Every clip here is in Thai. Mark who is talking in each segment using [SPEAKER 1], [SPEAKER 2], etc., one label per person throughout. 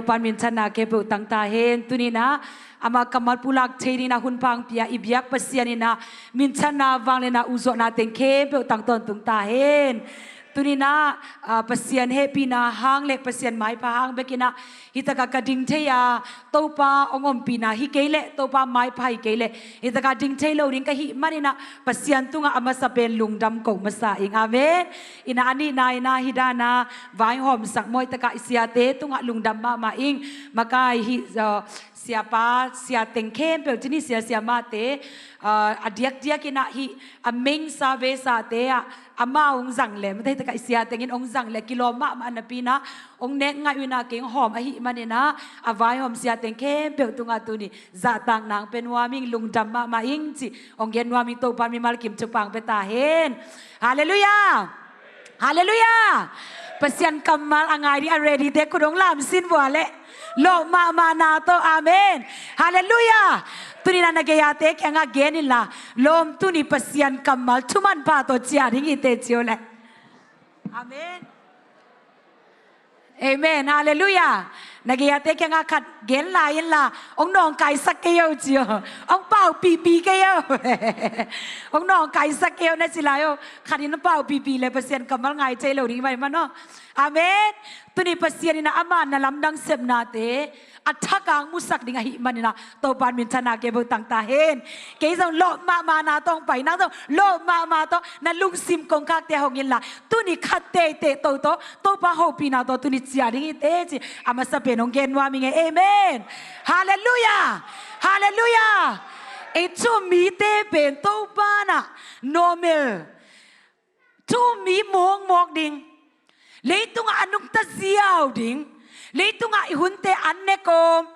[SPEAKER 1] Topan minchana kebu tang tahen tunina ama kamal pulak cheni na hunpang pia ibiak pasiani na minchana wangle na uzok na kebu tang ton tung tahen tunina pasian happy na hang lek pasian mai pa hang bekina hitaka kading theya topa ongom pina hikele topa mai pa hikele hitaka ding thelo ring ka hi manina pasian tunga ama sapen lungdam ko masa ing amen ina ani nai na hidana vai hom sak moi taka isiate tunga lungdam ma ing makai hi siapa siateng kem pe jenis siamah te adiak ina hi ameng sa ve sa te ama ong zang le matai taka isiatengin ong zang le kiloma ma anapina ong nek ngai una keng hom a hi manina avai hom siateng kem pe tunga tuni zatang nang penwaming lungdam ma ing chi ong genwaming topan mi malkim chupang pe ta hen haleluya haleluya pasian kamal angai ni ready te kudong lam sin wale lo ma na to amen haleluya tuni na nagayate kaya nga genila lom tuni pasian kamal tuman pa to chia ringi te chiole amen amen haleluya nagayate kaya nga kat gen la yin la ong nong kai sak kayo chiyo ong pao pipi kayo ong nong kai sak kayo na sila yo kanin pao pipi le pasian kamal ngai chay lo ringi may mano amen tuni pasian na ama na lamdang sep nate atakang musak dinga hi manina topan minchana kebu tang tahen keizong lo ma na tong pai na to lo ma to na lungsim kong kak te hongin la tuni khatte te to topa hopi na to tuni chia ringi te chi ama sape nong genwa minge amen hallelujah hallelujah e chu mi te pen topana nomel chu mi mok ding leitung anung ta ziaw ding leitung ihunte annekom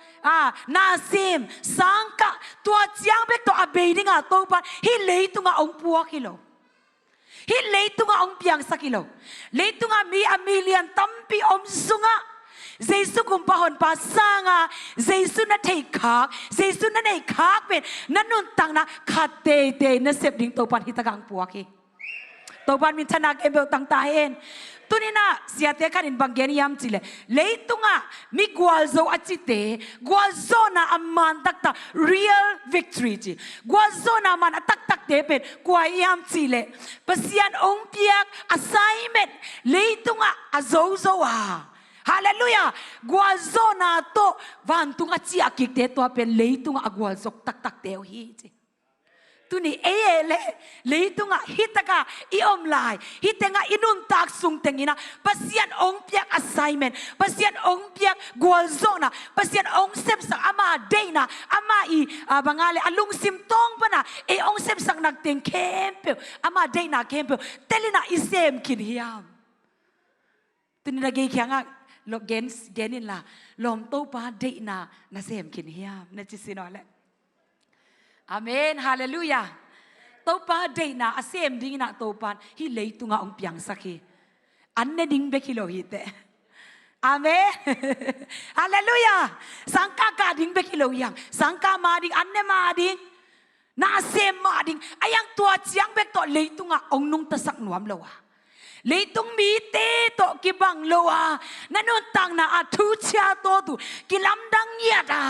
[SPEAKER 1] nasim sangka tua chiang bek to abeding topan hi leitung ong puak hilo hi leitung ong piang sakilo leitung mi a million tampi sunga Jesu kumpahon pasanga Jesu na thei khak Jesu na nei khak pen nanun tang na khate te na sep ding topan hitagang puak hi topan min thana kebel tang tahen tunina siate kanin banggen yam chile leitunga mi gwalzo achite gwalzo na amman takta real victory chi gwalzo na man tak te pen kwa yam chile pasian ong piak assignment leitunga azozo hallelujah gwalzo na to vantunga chi akik te to pen leitunga agwalzo tak te hi chi tuni ele leitunga hitaka iom lai hitenga inun tak sung tengina pasian ong piak assignment pasian ong piak gwalzona pasian ong sepsak ama deina ama I bangale alung simtong pana e ong sepsak nagteng kempe ama deina kempe telina isem kinhiam tuni nagay kya nga lo genin la lom to pa deina na sem kinhiam na chisinole amen hallelujah topa deina asem ding na topan hi leitunga ong piang sakhi anne ding bekilo hite amen hallelujah sangka ka ding bekilo yang sangka ma ding anne ma ding na asem ma ding ayang tua chiang bek to leitunga ong nung tasak nuam lowa leitung mi te to kibang lowa nanun tang na atu chia to tu kilamdang yata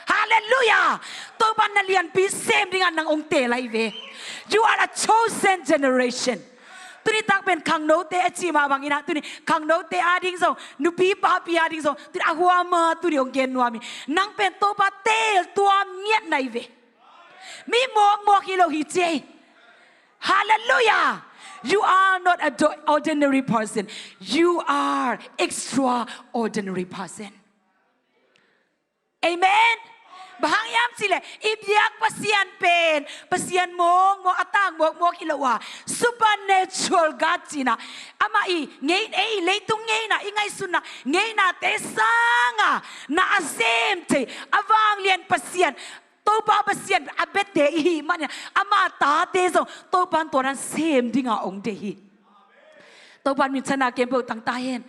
[SPEAKER 1] hallelujah topan nalian pi same dengan nang ong te lai ve you are a chosen generation tuni tak pen kang no te achi ma bangina tuni kang no te ading so nupi pa pi ading so tuni ahwa ma tuni ong gen nuami nang pen topa tel tuam nyet nai ve mi mo kilo hi che hallelujah you are not an ordinary person you are extraordinary person amen bahang yam sile ibyak pasian pen pasian mo atang mo kilawa supernatural God sina ama I ngei leitung ngei na ingay suna ngei na te sanga na asem te avang lian pasian topa pasian abete I man ama ta te so topan toran sem dinga ong dehi topan min chana kempo tang tahen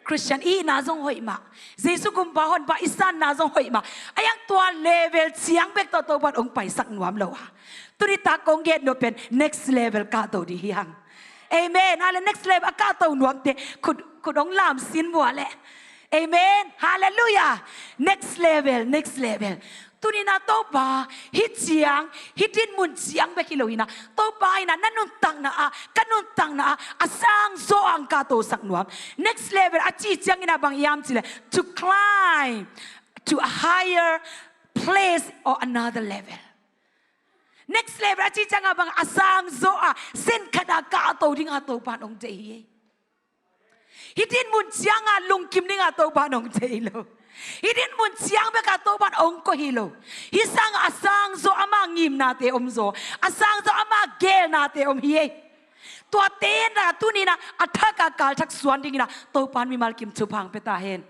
[SPEAKER 1] Christian na zong hoi ma Jesu kumpahon ba isan na zong hoi ma ayang tua level siang bek to ban ong pai sak nuam lo turita kong get no pen next level ka to di hiang amen ala next level ka to nuam te kud ong lam sin bo le Amen Hallelujah Next level tu ni na to ba hit siang hitin mun siang be kilohina to ba ina nanun tang na a kanun tang na asang zo ang ka to sak nuam next level a chi chiang ina bang yam chile to climb to a higher place or another level next level a chi chiang bang asang zo a sen kada ka to ding a to pan ong te hitin mun siang a lung kim ding a to pan ong te lo Hidin mun siang be ka Topan ong ko hilo. Hisang asang zo ama ngim nate omzo. Asang zo ama gel nate om hiye. Tua ten na tu ni na athaka kal thak suan ding na Topan mi mal kim chupang petahen.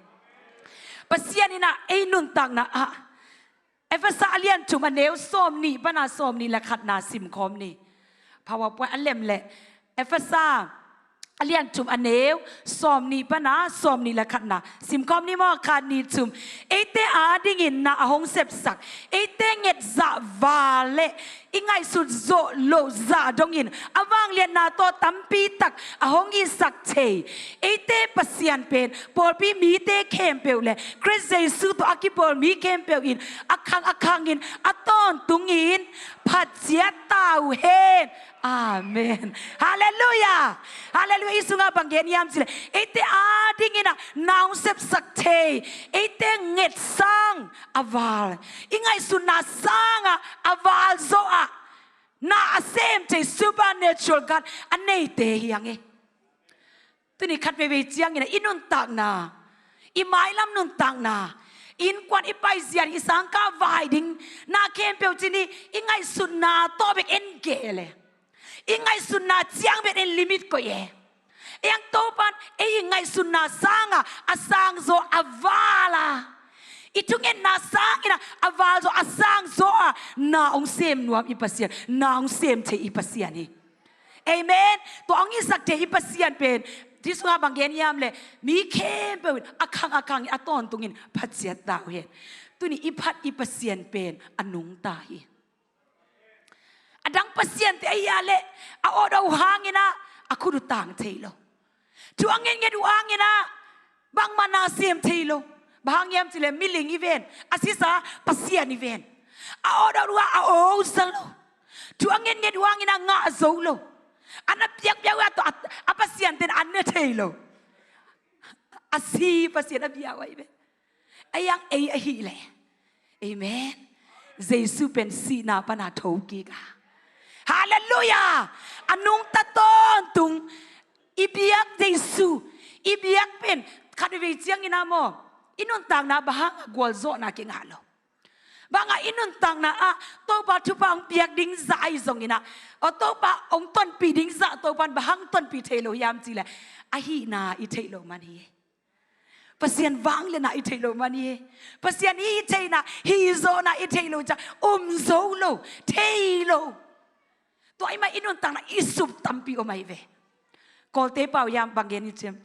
[SPEAKER 1] Pasian ni na nun tang na a. Efasa alian chuma neu som ni bana som ni la khat na sim khom ni. PowerPoint alem le. Efasa alian chum aneu som ni pana som ni la khat na sim kom ni mo khat ni chum ete a dingin na ahong sep sak ete nget za vale ingai sut zo lo za dongin awang lian na to tampi tak ahong i sak che ete pasian pen por pi mi te kem pe le Chris Jesus to akipol mi kem pe in akhangin aton tungin phatia tau hen Amen. Hallelujah. Hallelujah. Isunga banggen yam sile. Ete ading ina naung sep sakte. Ete nget sang aval. Ingai suna sanga aval zoa. Na asem te supernatural God. Anei te hiyange. Tuni kat bebe jiang ina inun tak na. Imailam nun tak na. In kwan ipai zian isang ka vai ding na kempel jini ingai suna tobek engele. Ingai sunna chiang bet in limit ko ye. Yang Topan ingai sunna sanga asang zo avala. Itungin na sang ina aval zo asang zo na ong sem nuam ipasian na ong sem te ipasian ni. Amen. To ang isak te ipasian pen. Disunga banggen yam le mi kem pe akang aton tungin patsiat tau he. Tuni ipat ipasian pen anung tahi. Adang pasien te ayale a odo hangina aku dutang teilo tuangin ngedu hangina bang mana sim teilo bang yam tile miling event asisa pasien event a odo dua a ozalo tuangin ngedu hangina nga zolo ana piak atau apa pasien ten anne teilo asi pasien abiawa ibe ayang ahile amen Jesus pen si na pana thoki ka Hallelujah. Anung taton tung ibiak Jesu ibiak pen kadwe chiang ina mo inun tang na bahang gwal zo na kingalo banga inun tang na a to ba thupang piak ding zai zong ina o to ba ong ton pi ding za to ban bahang ton pi thelo yam chi le a hi na I thelo man hi pasien wang le na I thelo man hi pasien hi theina hi zo na I thelo cha zo lo thelo to ai mai inun tang na isup tampi o mai ve kol te pau yam banggen ni chem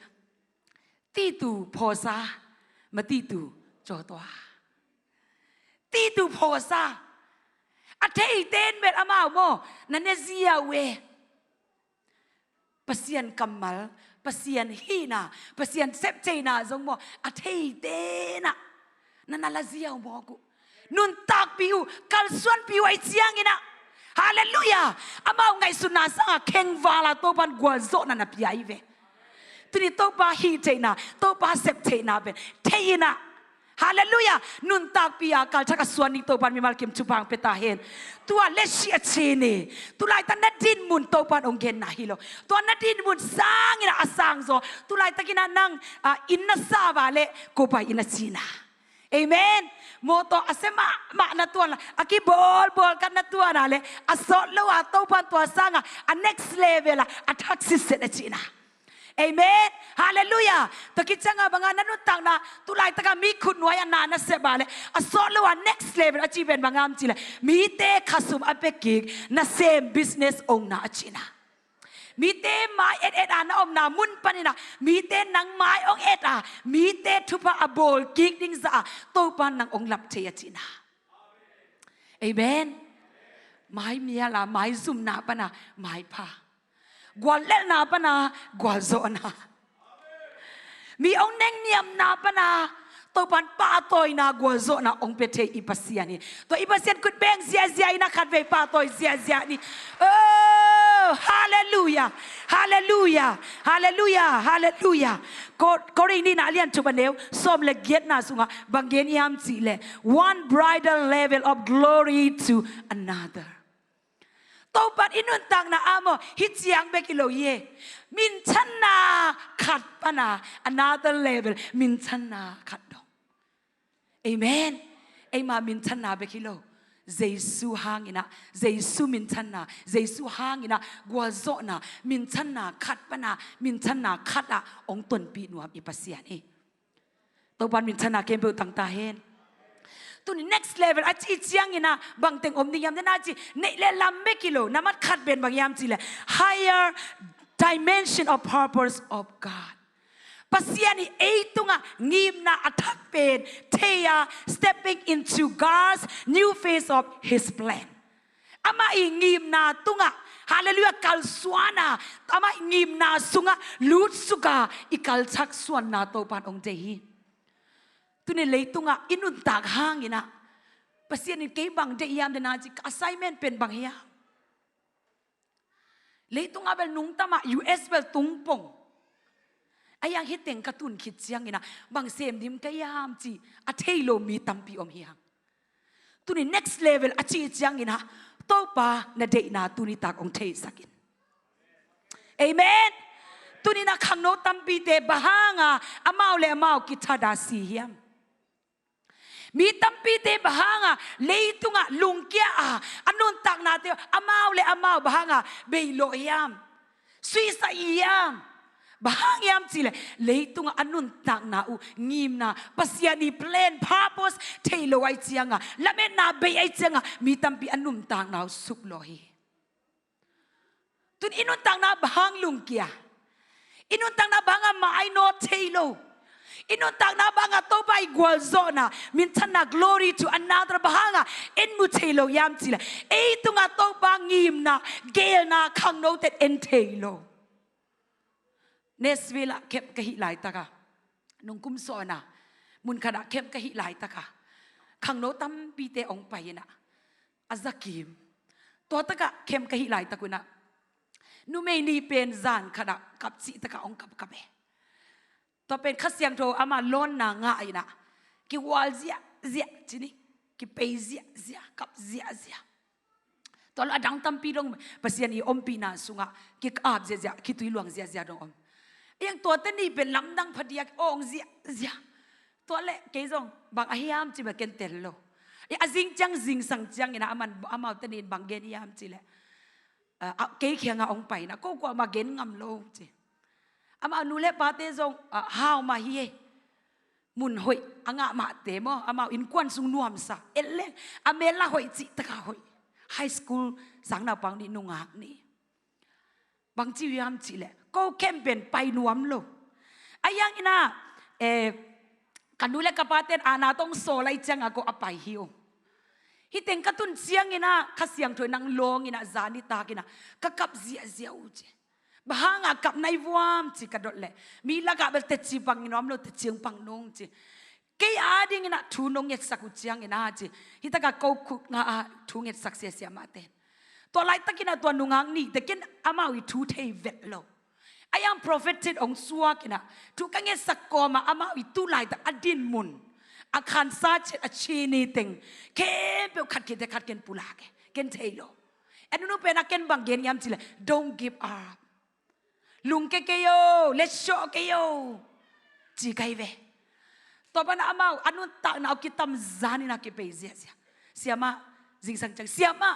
[SPEAKER 1] ti tu phosa ma ti tu cho twa ti tu phosa a thei ten bet amao mo na ne zia we pasien kamal pasien hina pasien sep chena zong mo a thei te na la zia mo ku nun tak piu kalsuan piu ai chiang ina Hallelujah. Amau ngai suna sanga keng vala Topan guazo na napiai ve. Tuni Topa hi teina, Topa sep teina ben. Teina. Hallelujah. Nun tak pia kal chaka suani Topan mi malkim chupang petahen. Tua leshi achene. Tulai ta nadin mun Topan onggen na hilo. Tua nadin mun sang ina asang zo. Tulai ta kina nang inna savale kopa ina china. Amen. Moto asema ma na tuan aki bol kan na tuan ale asot lo Topan tua sanga a next level a taxi set china. Amen. Hallelujah. To kichanga banga nanutang na tulai taka mi kunwaya na na sebale asot lo next level achievement bangam chile mi te khasum apekik na same business ong na china. Mite mai et ana om na mun panina mite nang mai ong et mite thupa abol kik ding za Topan nang ong lap thea china. Amen. Mai mia la mai zum na pana mai pa gwal le na pana gwal zo na มีองเน่งเนียมนาปนาตัวปันป้าตัวนากัวโซนาองเปเทอีปัสยานี่ตัวอีปัสยานกุดเบงเสียเสียนะขัดเวป้าตัวเสียเสียนี่ฮาเลลูยาฮาเลลูยาฮาเลลูยาฮาเลลูยาก็เรื่องนี้นะเรียนจุบันเดียวส้มเล็กเกียรตินะสุงะบางเกียรติยามจีเล one bridal level of glory to anotherตัวปันอินุนตังนะอามอฮิตยังเบกิโลเยมินชันนาขัดปนา another level มินชันนาขัดดองเอเมนเอมามินชันนาเบกิโลเจสุฮางินะเจสุมินชันนาเจสุฮางินะกัวโซนะมินชันนาขัดปนามินชันนาขัดอะองตนปีนวมอิปัสยานีตัวปันมินชันนาเกมเบลตังตาเฮนตัวนี้ next level อาจีจียงอินะบางเต็งอมนิยามเดนาจีเนเลลำเบกิโลนามัดขัดเป็นบางยามจีเลย higher dimension of purpose of God ปัสยานีเอตุงะงีมนาอัทักเป็นเทีย stepping into God's new phase of His plan อามาอีงีมนาตุงะฮาเลลูยากัลสวานาอามาอีงีมนาสุงะลูดสุกาอีกัลชักสวนนาโตปานองเจฮีตัวนี้เลยตุงะอินุนตากห้างอินะปัสยานีเก็บบางเดียมเดนาจิก assignment เป็นบางอย่างเลยตุงะเป็นนุ่งตามะ US เป็นตุงปงไอ้ยังฮิตเต็งกระตุนคิดเสียงอินะบางเสียมดิมก็ยามจีอาเทโลมีตัมปีอมเฮียงตัวนี้ next level อาจีเสียงอินะโตปาณเดนาตัวนี้ตากองเทสักินเอเมนตัวนี้นะขังโนตัมปีเตบะฮางาอามาเลอามากิทาดาซีเฮียมมีตัมปีเตบะฮางาเลยตุงะลุงเกียอันนุนตักนาเตอามาเลอามาบะฮางาเบยโลยามสุยสายามบางยามจีเลยตุงอันนุนตักนาอูงีมนาปัสยานีเพลนพาร์พสเทโลไอเจียงะละเมนาเบยไอเจียงะมีตัมปีอันนุนตักนาสุกโลฮีตุนอินุนตักนาบางลุงเกียอินุนตักนาบางมาไอโนเทโลอินุนตักนาบางโตไปกัวโซนามินทันนา glory to another บางอินมุเทโลยามจีเอตุงโตบางงีมนาเกลนาขังโนเตเอ็นเทโลเนสเวลาเข้มกะหิหลายตะกะนุ่งกุมโซนะมุนขณะเข้มกะหิหลายตะกะขังโนตัมปีเตองไปนะอาซักิมตัวตะกะเข้มกะหิหลายตะกุนะนูเมนีเป็นจานขณะกับสิตะกะองกับเบตัวเป็นขัดเสียงโทอามาล้นนางะอีนะกิวอลเสียจีนี่กิเปย์เสียกับเสียตัวละดังตัมปีดงภาษาอีอมปีนาสุงะกิกอาบเสียกิตุยหลวงเสียดงอมยังตัวเต้นนี่เป็นลำดังพอดีองเสียตัวเล็กเกยงบางอายามจีบเกนเตลโลอาจิงจังจิงสังจังนะอามาเต้นนี่บางเกนยามจีเลยเกยเขียงองไปนะก็กว่ามาเกนงำโลจีอามานูเล่ปาเตซงฮาวมาเฮียมุนหอยอ่างมาเตมอามาอินควันสุงนวมซาเอลเล่อเมล่าหอยจิตะกาหอยไฮสคูลสังนาปังนี่นุงหักนี่บางจียามจีเลยก็เข้มเป็นไปนวมโลอายังอินะกันดูแลกับปาเตนอาณาต้องโซไลจังก็อภัยหิวฮิตเต็งกระตุนเสียงอินะข้าเสียงถอยนังลงอินะจานิตากินะก็กับเสียอุจบางกับในวามจีกระโดดเลยมีละกับเตจิปังอินอมโลเตจิงปังนงจีเกี่ยดิ้งอินะทูนงเงสักอุจยังอินะจีฮิตก็กูคุกงาทูเงสักเสียมาเตนตัวไล่ตะกินะตัวนุงหังนี่แต่กินอามาวิทูเทเวตโลอายัง prophetic องสวกินะทุกอย่างสักกอมาอามาวิตุไลแต่อดินมุนอาคารซาเชอชีนีติงเข้มเปลขัดเกนขัดเกนปุลาเกนเทโลอันนู้นเป็นนักเกนบางเกนยามจิเล don't give up ลุงเกยโย let's show เกยโยจีไกเวต่อไปนะอามาอันนู้นตากนะเอากิตามจานินะเกไปเสียมาจิงสังจังเสียมา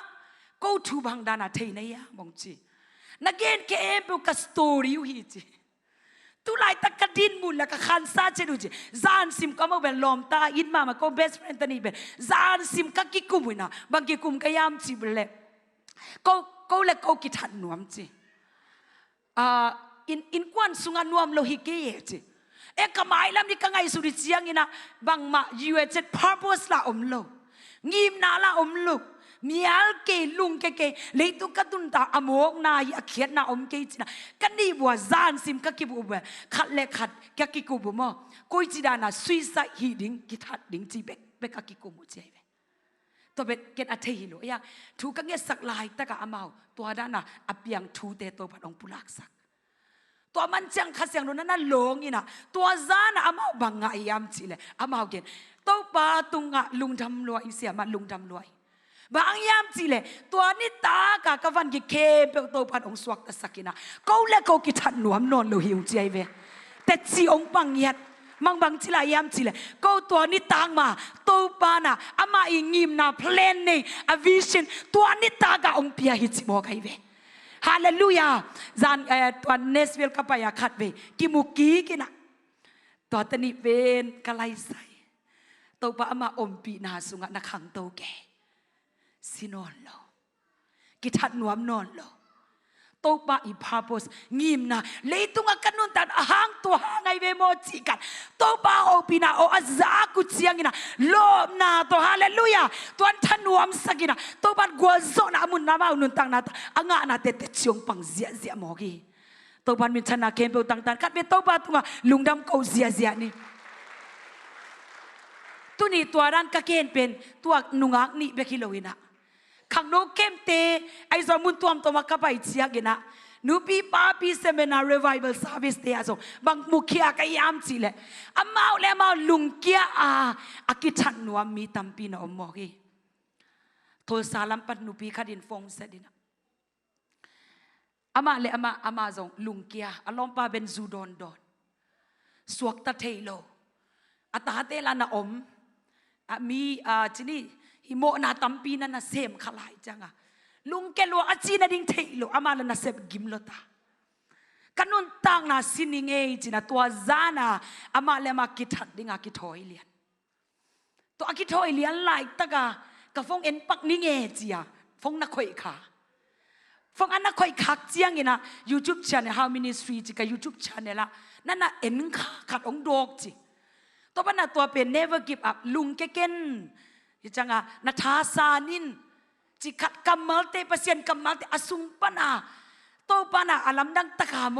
[SPEAKER 1] ก็ทูบังดานาเทนายามองจีนักเกนเกมเป็นกัสตอรี่อยู่ฮีจีตุไลตะกดินมุนแล้วก็ขันซาเจดูจีจานซิมก็มาเป็นลมตาอินมาก็เบสเฟรนด์ตันนี่เป็นจานซิมก็กิกุมนะบางกิกุมก็ยามจีเป็นเล็กก็เล็กก็กิทันนวมจีอินควันสุงานนวมโลหิเกยจีกระไม้ลำนี้ก็ไงสุริเจียงนะบางมายูเอเจ็ดพาร์พสละอมโลงีมนาละอมโล มีอัลเกลุงเกเลยตุกตุนตาอโมกนายเขียนนาอมเกจินะกันนี่บัวจานซิมกะกิบุบขัดเล็กขัดกะกิกุบุมอกุยจิดานาซุยไซฮีดิงกิทัดดิงจีเบกกะกิกุมุเจเวตัวเบ็ดเกตอัฐิโลยังถูกกันเงี้ยสักลายตะกะอามาวตัวด้านน่ะอเปียงทูเตตัวพัดองปุลักสักตัวมันจังขัดเสียงโดนนั่นหลงอีน่ะตัวจานอามาวบังงะยามจีเลยอามาวเกนตัวปาตุงะลุงทำรวยเสียมาลุงทำรวยบางยามจีเลยตัวนี้ตากะกวันกิเคเปตัวพัดองสวกตะสักินะเขาเล่เขากิทัดหนวมนอนโลหิวใจเวแต่จีองปังยัดมังบางจิลายามจิเลก็ตัวนี้ต่างมาตัวปานะอามาอิงิมนาเพลนนี่อวิชินตัวนี้ตากะองเปียหิจิบอกให้เวฮาเลลูยาจานตัวเนสเวลกับไปยาขัดเวกิมุกีกินะตัวตนิเวนกะไลใส่ตัวปาอามาอมปีนาสุงะนักขังตัวแกสินอนโลกิทัดหนวมนอนโลตัวปาอีพาโพสงิมนะเลยตุงกันนุนตัดหางตัวหางไอเวโมจิกันตัวปาโอปินาโออาซากุเชียงกินะโลบนาตัวฮาเลลูยาตัวทันวมสกินะตัวบัดกัวโซนามุนนามาอุนุนตังนาอ่างนาเตเตชิองปังเสียเสียมอกีตัวบัดมิชนาเคมเปตังตันกัดเวตัวปาตัวลุงดำเขาเสียเสียนี่ตัวนี้ตัวด้านกะเกนเป็นตัวนุงักนี่เบคิโลวินะขังโนเข้มเตไอซอมุนตัวมตัวมากับไปเชียกินะนูปีป้าปีเซมินาร์รีไวเบิลซาวิสเตอะส่งบางมุขยากยามจีเลยอามาเลมาลุงเกียอากิชันนัวมีตัมปีนะอมอกโทรสาลัมปัดนูปีขัดินฟงเสดินะอามาเลอามาส่งลุงเกียอารมณ์ป้าเป็นจูดอนดอนสวกตะเทโลอัตหาเตลานะอมมีจีนี่ฮิโมนาตัมปีนันน่ะเซมขลายจังอะลุงเกลัวอาจีน่ะดิ้งเทโลอามาลน่ะเซบกิมโลตากันนุนตังน่ะสินิงเอจีน่ะตัวจานะอามาเลมากิทัดดิ้งอากิทอยเลียนตัวอากิทอยเลียนไล่ตะกะกะฟงเอ็นปักนิงเอจีอะฟงนักข่อยขาฟงอันนักข่อยคักเจียงอีน่ะ YouTube channel How Ministry จีกับ YouTube channel ละนั่นน่ะเอ็นขาขัดองดอกจีตัวปนัดตัวเป็น never give up ลุงเกเกนจังอ่ะนัทาสานินจิขัดกำมัลเตปเซียนกำมัลเตอสุงปนาโตปนาอาลัมดังตะกาโม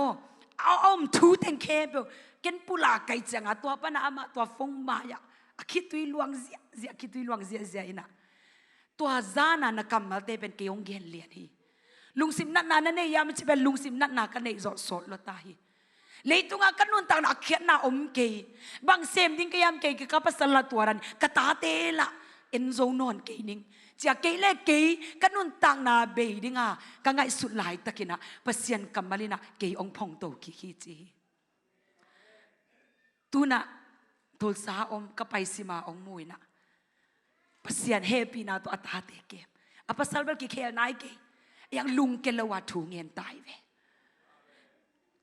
[SPEAKER 1] เอาทูเทงเคเปเกนปุลาไกจังอ่ะตัวปนาอามาตัวฟงมายะคิดตุยลวงเสียคิดตุยลวงเสียอินะตัวจานานักกำมัลเตเป็นเกียงเกนเลียนฮีลุงสิมนัดนาเนี่ยยามจะเป็นลุงสิมนัดนากันในจอดสดลตาฮีเลยตุงกันนุนต่างนักเขียนนาอมเกยบางเซมดิ้งกยามเกยกับภาษาละตัวรันกตาเตละเอ็นโซนอนเกยนิงจากเกยเล็กเกยกันนุนต่างนาเบยดิ้งกังไงสุดหลายตะกินะภาษากัมมาลินะเกยองพงโตกิฮิจีตุนะทุลสาอมกับไปสิมาองมวยนะภาษาเฮปีนะตัวอัตาเตเกมอภาษาเบลกิเคลนายเกยยังลุงเกลวัตถุเงินตายเว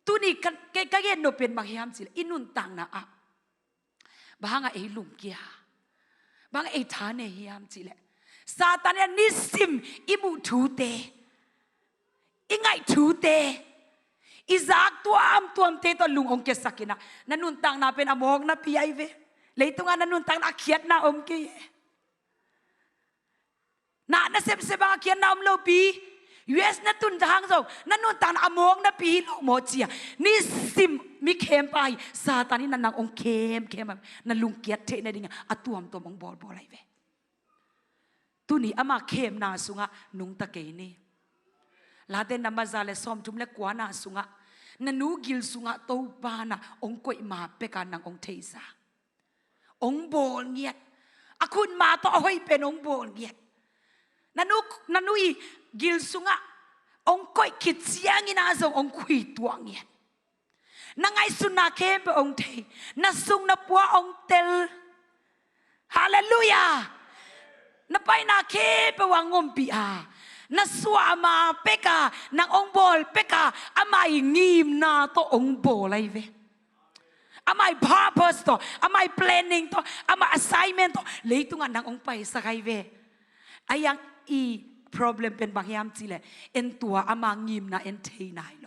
[SPEAKER 1] ตุนี่กันเกยโนเป็นบางยามสิอินุนต่างนะอะบางไอ้ลุงเกียบางไอ้ฐานเนี่ยยามสิแหละซาตานเนี่ยนิสิมอิบุทูเตอิงไงทูเตอิจากตัวมเตตัวลุงองเกสักินะนันนุนต่างนะเป็นอมองนะพี่ไอเวเลยตรงนั้นนันนุนต่างนะเขียนนะอมเกยนะเซบางเขียนนะอมโลปีUS นั่นตุนทางเรานั่นนุนตานอมองนะปีโลโมเจียนี่ซิมมีเข้มไปซาตานี่นั่นนางองเข้มนั่นลุงเกียรติเทนดิ่งอะตัวมองบอลอะไรเวตุนี่อามาเข้มนาสุงะนุงตะเกนี่ลาเดนนามาซาเลซอมจุมเล็กกว่านาสุงะนันนูกิลสุงะโตปานะองกวยมาเปกันนางองเทซาองโบลเงียดอาคุณมาต่อให้เป็นองโบลเงียดนันนูอีกิลสุงะองคอยคิดเสียงอินาซงองคุยตัวเงียนางไอสุนัขเข้มไปองเทนัสุงนับว่าองเตลฮาเลลูยานับไปนาเข้มไปวางงมปีอานัสวามาเปกานางองบอลเปกาอามาอิงีมนาโตองบอลอะไรเวอามาพาร์เพสโตอามาเพลนนิ่งโตอามา assignment โตเลยตุงนางองไปสักไอเวอายังอีproblem เป็นบางยามจีเลยเอ็นตัวอามางิมนะเอ็นเทนายโล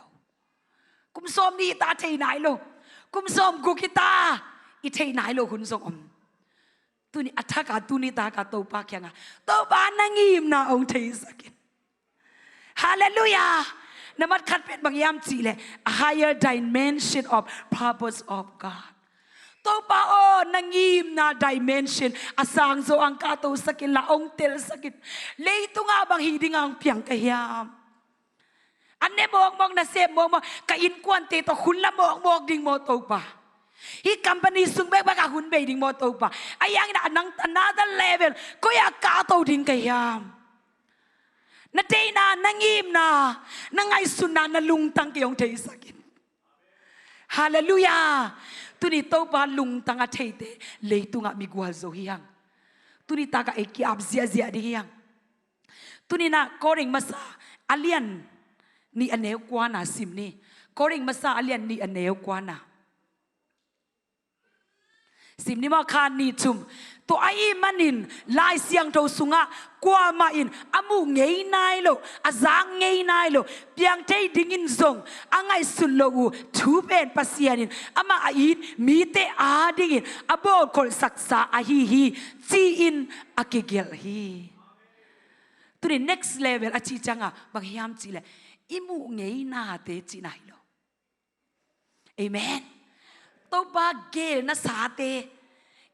[SPEAKER 1] กุมซ้อมนี่ตาเทนายโลกุมซ้อมกุกิตาอีเทนายโลคุณส่งอม ตุนี่อัฐกาตุนี่ตากาโตปาเคียงโตปานังยิมนาองเทสักินฮาเลลูยานามัดขัดเป็นบางยามจีเลย a higher dimension of purpose of God โตปาโอนังยิมนา dimension อาสังโซอังกาโตสักินละองเทลสักินเลยตุงาบางฮีดิงอังเพียงกะยามอันเนมองนะเซมมองกะอินกวนเตโตคุณละมองดิงโมโตปาHi company sung bek baka hun be ding mo to pa ayang na nang another level ko ya ka to ding kayam na day na nangim na nangai sunna na lungtang kayong thei sakin hallelujah tuni to pa lungtang a thei te leitunga migwal zo hiang tuni ta ka eki ab zia di hiang tuni na koring masa alian ni aneu kwana simni koring masa alian ni aneu kwanaสิมนิมาคานีจุมตัวไอ้มันินลายเสียงโตสุงะกว่ามาอินอามูเงยนายโลอาจางเงยนายโลเปียงเทดิงินซงอ่างไอสุนโลอูทูเป็นปัสยานินอามาอินมีเตอาดิงินอาโบคอลสักษาอาฮีจีอินอาเกเกลฮีตัวนี้ next level อาชีจังอ่ะบางยามจีเลยอิมูเงยนาเตจีนายโลเอเมนตัวบาเกลนะสาเต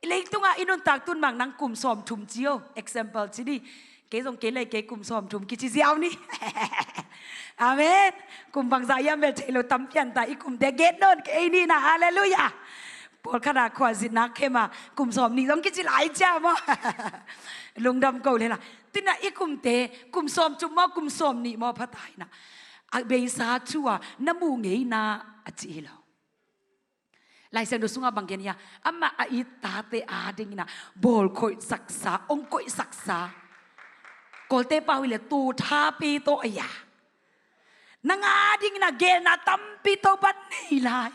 [SPEAKER 1] เล็กตัวอินุนตักตุนบางนังกลุ่มสอมทุมเจียว example ที่นี่เกส่งเกเลยเกกลุ่มสอมทุมกิจเจียวนี่อาเมนกลุ่มบางสายยามเวทเราตำเพียนแต่อีกลุ่มเดเกตโนนเกนี่นะฮาเลลูยาพอขนาดขวาสินักเข้มากลุ่มสอมนี่ต้องกิจหลายเจ้ามั้งลุงดำเก่าเลยล่ะที่น่ะอีกลุ่มเตกลุ่มสอมจุมมอกลุ่มสอมนี่มอพระไตรนะเบสาชัวน้ำมูเงยนาอจีเราลายเส้นดูสุงาบางเกียร์อามาอิตาเตอาดิงนะบอลคอยศักษาองคอยศักษากอลเตปาวิเลตูทาปีโตอายานางอาดิงนะเกนะตัมปีโตบันนี่ลาย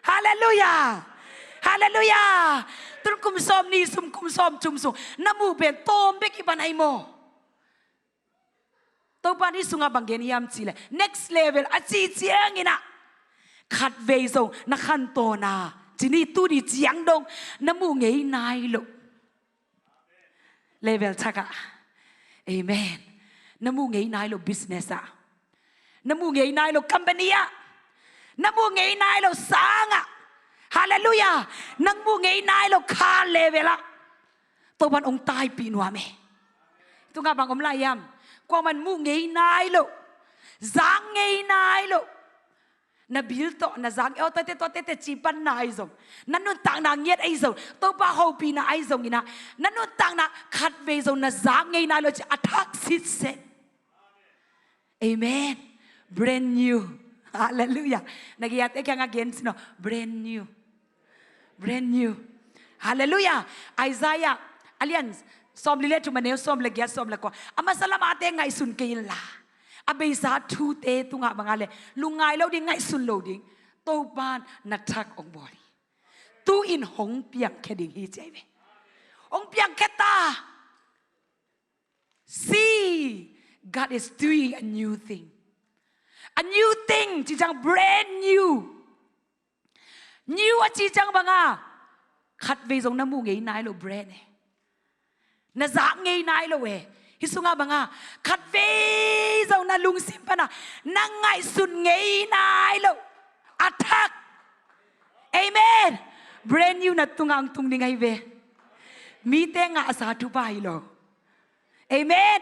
[SPEAKER 1] ฮาเลลูยาฮาเลลูยาตุนคุมซอมนี่ซุมคุมซอมจุมซุน้ำมูเป็นโตมเบกิบันไอโมโตบันนี่สุงาบางเกียร์ยามจีเลย next level อาจีเจียงอินะขัดเวซงนักขันโตนาจีนี่ตู้ดีเจียงดงน้ำมูเงยนายลูกเลเวลชักอะเอเมนน้ำมูเงยนายลูกบิสเนสอะน้ำมูเงยนายลูกคัมเปนีอะน้ำมูเงยนายลูกสางอะฮาเลลูยาน้ำมูเงยนายลูกคาเลเวละตัวมันองตายปีนัวเมตัวงาบางอมลายยำกว่ามันมูเงยนายลูกจางเงยนายลูกนาบิลโตนาจางเอลตัวเตจีปันนาไอซงนั่นนุ่นต่างนางเงียดไอซงตัวป้าเขาปีนาไอซงนี่นะนั่นนุ่นต่างนาขัดเวซงนาจางไงนาเราจะอัทักสิเซเอเมน brand new ฮาเลลูยานักยาเตะยังagainสิโน brand new brand new ฮาเลลูยาไอซายาอเลียนซอมลิเลตุมันเนลซอมเลกียซอมเลกว่าอามาสลามาเตงไงสุนเกลลาอาเบซาทูเตตุงะบางอะไรลุงไงเราดิ้งไงสุนโลดิ้งโตบานนักทักองบอดีตูอินหงเปียงแค่ดิ้งฮีใจเวองเปียงแค่ตา see God is doing a new thing จีจัง brand new ว่าจีจังบางอ่ะขัดเวซงน้ำมูไงนายเรา brand เนี่ยน่าจะไงนายเราเวฮิสุงาบังอาขัดเวซานาลุงสิมปนะนางไงสุนไงนายโลอัทักเอเมนเบรนยูนัดตุงอังตุงดิงไงเวมีเตงอาสาทุบายโลเอเมน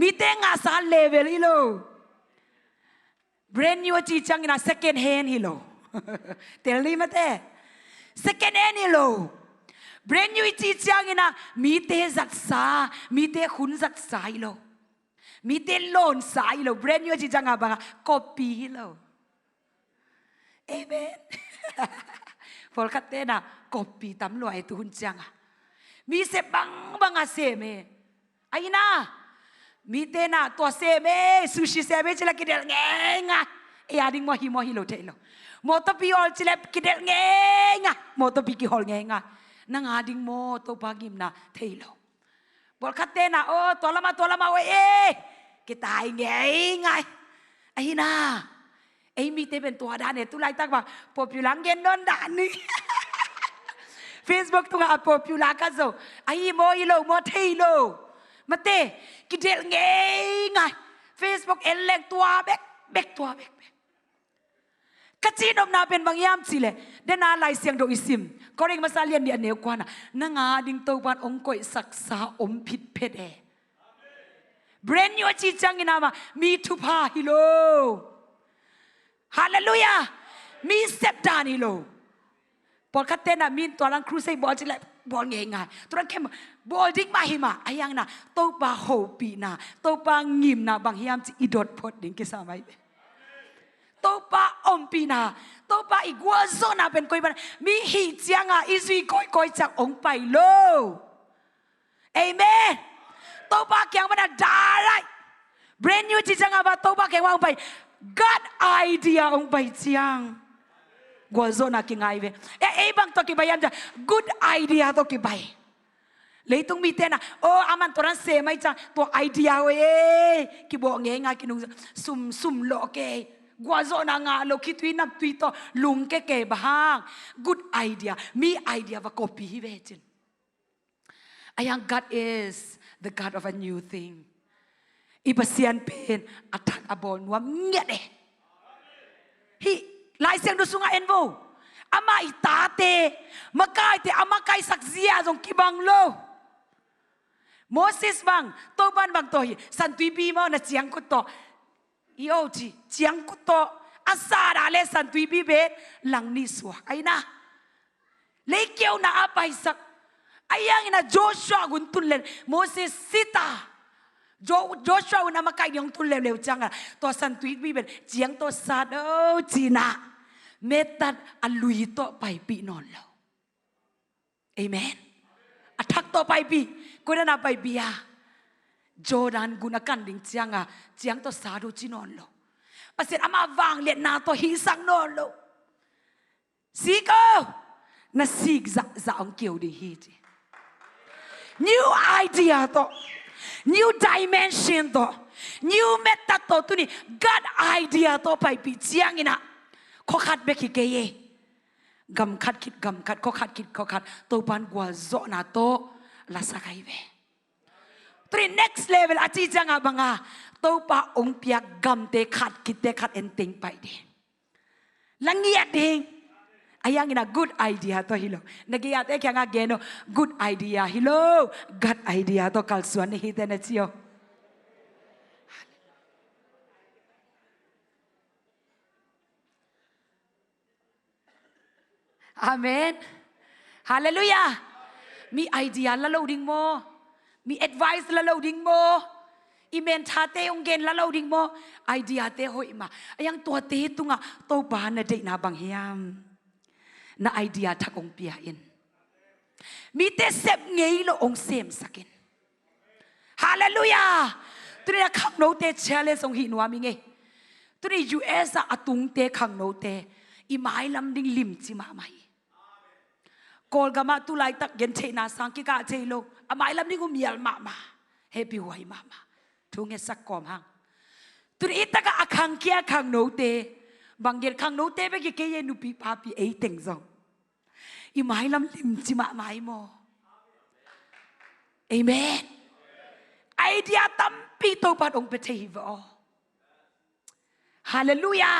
[SPEAKER 1] มีเตงอาสาเลเวลฮิโลเบรนยูจีจังนะ second hand ฮิโลเตลีมาเต second hand ฮิโลเบรนยูจีจังนะมีเตจัดสามีเตขุนจัดสายโลมีเตโลนสายโลเบรนยูจีจังอะบังก๊อปปี้โลเอเมนพอคัตเตนะก๊อปปี้ตำรวจตุนจังอะมีเสบังอะเสเมไอ้นะมีเตนะตัวเสเมซูชิเสเมจิละกิเดลเงงะเอียดิ้งโมฮิโลเทโลโมโตปิออลจิละกิเดลเงงะโมโตปิกิฮอลเงงะนางอาดิงโมตัวปากิมนะเทโลบอกคัตเตนะโอ้ตัวละมาเว้ยกิตายไงไอ้น่าไอ้มีเตเป็นตัวด่านเนี่ยตุไลตักว่าปอบอยู่หลังเย็นนอนด่านนี่เฟ Facebook tunga a popular ka zo ai mo ilo mo thei lo mate ki del ngai Facebook elek tua bek tua bekกะจีนอมนาเป็นบางยามสิเลยเดนาลายเสียงโดอิซิมก็เรียกมาซาเลียนเดียเนวกว่านะนางาดิงโตวันองค์กอยศักษาอมผิดเพศเบรนยูจีจังกินามามีทุพาฮิโลฮาเลลูยามีเซปดานิโลปอดคัตเตนะมีตัวลังครูใส่บอลจิเลบอลง่ายๆตัวนั้นเข้มบอลดิ้งมาหิมาอายังนะโตปาโฮปีนะโตปางิมนะบางยามจีอิดดพดดิ้งกิสามัยโตปาอมปีนาโตปาอีกัวโซนาเป็นก้อยบันมีหิจังอ่ะอิซุยก้อยจากองไปโลเอเมนโตปาเกียงบันดาไรเบรนยูจิจังอ่ะบาโตปาเกียงว่าองไป God idea องไปจังกัวโซนากิงไงเวบังตัวกี่ใบยันจะ good idea ตัวกี่ใบเลยต้องมีเต้นอ่ะโอ้อามันตัวนั้นเสียไม่จังตัวไอเดียเว้ยกี่บอกเงี้ยงากินุซุ่มโลเกกัวโซนางาโลคิดวินับตุยโตลุงเก๋ๆบ้าง good idea มีไอเดียว่า copy เวจินอายัง God is the God of a new thing อีปัสเซียนเป็นอัฐอับบอลนัวเงี้ยเดฮิลายเสียงดูสุงาเอ็นโวอามาอิตาเตมากายเตอามาไกสักเซียจงกิบังโลโมเสสบังโตบันบังโตฮิสันตุยบีมานะเจียงกุโตอีโอจีเจียงกุโตอาซาดาเลสันตุยบีเบตหลังนิสวะไอ้นะเลเกียวนะอาไปสักไอ้ยังนะโจชัวกุนตุนเลนโมเสสซิตาโจชัวนะมาไกยังตุนเร็วจังอะตัวสันตุยบีเบตเจียงตัวซาดโอจีนะเมตัดอลุยโตไปปีนอนแล้วเอเมนอัทักโตไปปีกูได้นาไปปีอะโจดันกุนักันดิ่งเจียงอ่ะเจียงตัวสาดูจีนอนโลปัสเสร็จอามาวางเลียนนาตัวหิสังนอนโลสีก็น่าสีกจะองเกี่ยวดีฮีจี new idea ตัว new dimension ตัว new method ตัวตุนี่ God idea ตัวไปปีเจียงอินะข้อขัดเบกิเกยกำขัดคิดกำขัดข้อขัดคิดข้อขัดตัวปันกว่าโซนาโตลาสกายเวตรี next level อาจีจังอาบังอาโตปาองเปียกำเตขัดคิดเตขัดเอ็นติงไปดิลังเงียดดิงอายังอินะ good idea ตัวฮิโลนักเกียรติแข่งอาเกโน good idea ฮิโล God idea ตัวกัลส่วนนี่ฮิตเนจิโออาเมนฮาเลลูยามีไอเดียละเราดิ่งโมมี advice ละเราดิ่งโมอีเมนทาเตองเกนละเราดิ่งโมไอเดียเตหอยมายังตัวเตตุงะโตบานนะเดนาบางเฮียมน่าไอเดียทักองเปียอินมีเตเซบเงยละองเซมสักินฮาเลลูยาตัวนี้ขังโนเตเชลเลสองหินวามิเงตัวนี้ US อะตุงเตขังโนเตอีไม้ลำดิ่งลิมจิมาไม่กอลกามาตุไลตักเย็นเทนาสังกิกาเทโลอาไม้ลำดิ่งกูมีอัลมาเฮปิวายมาทุ่งเงสักกอมหังตุนี้ตักอาคังเกียขังโนเตบางเย็นขังโนเตไปกี่เกยนุปีพาปีเอเต็งซองอีไม้ลำลิมจิมาไม่โมเอเมนไอเดียตั้มปีโตปัดองเปเทฮิวอฮาเลลูยา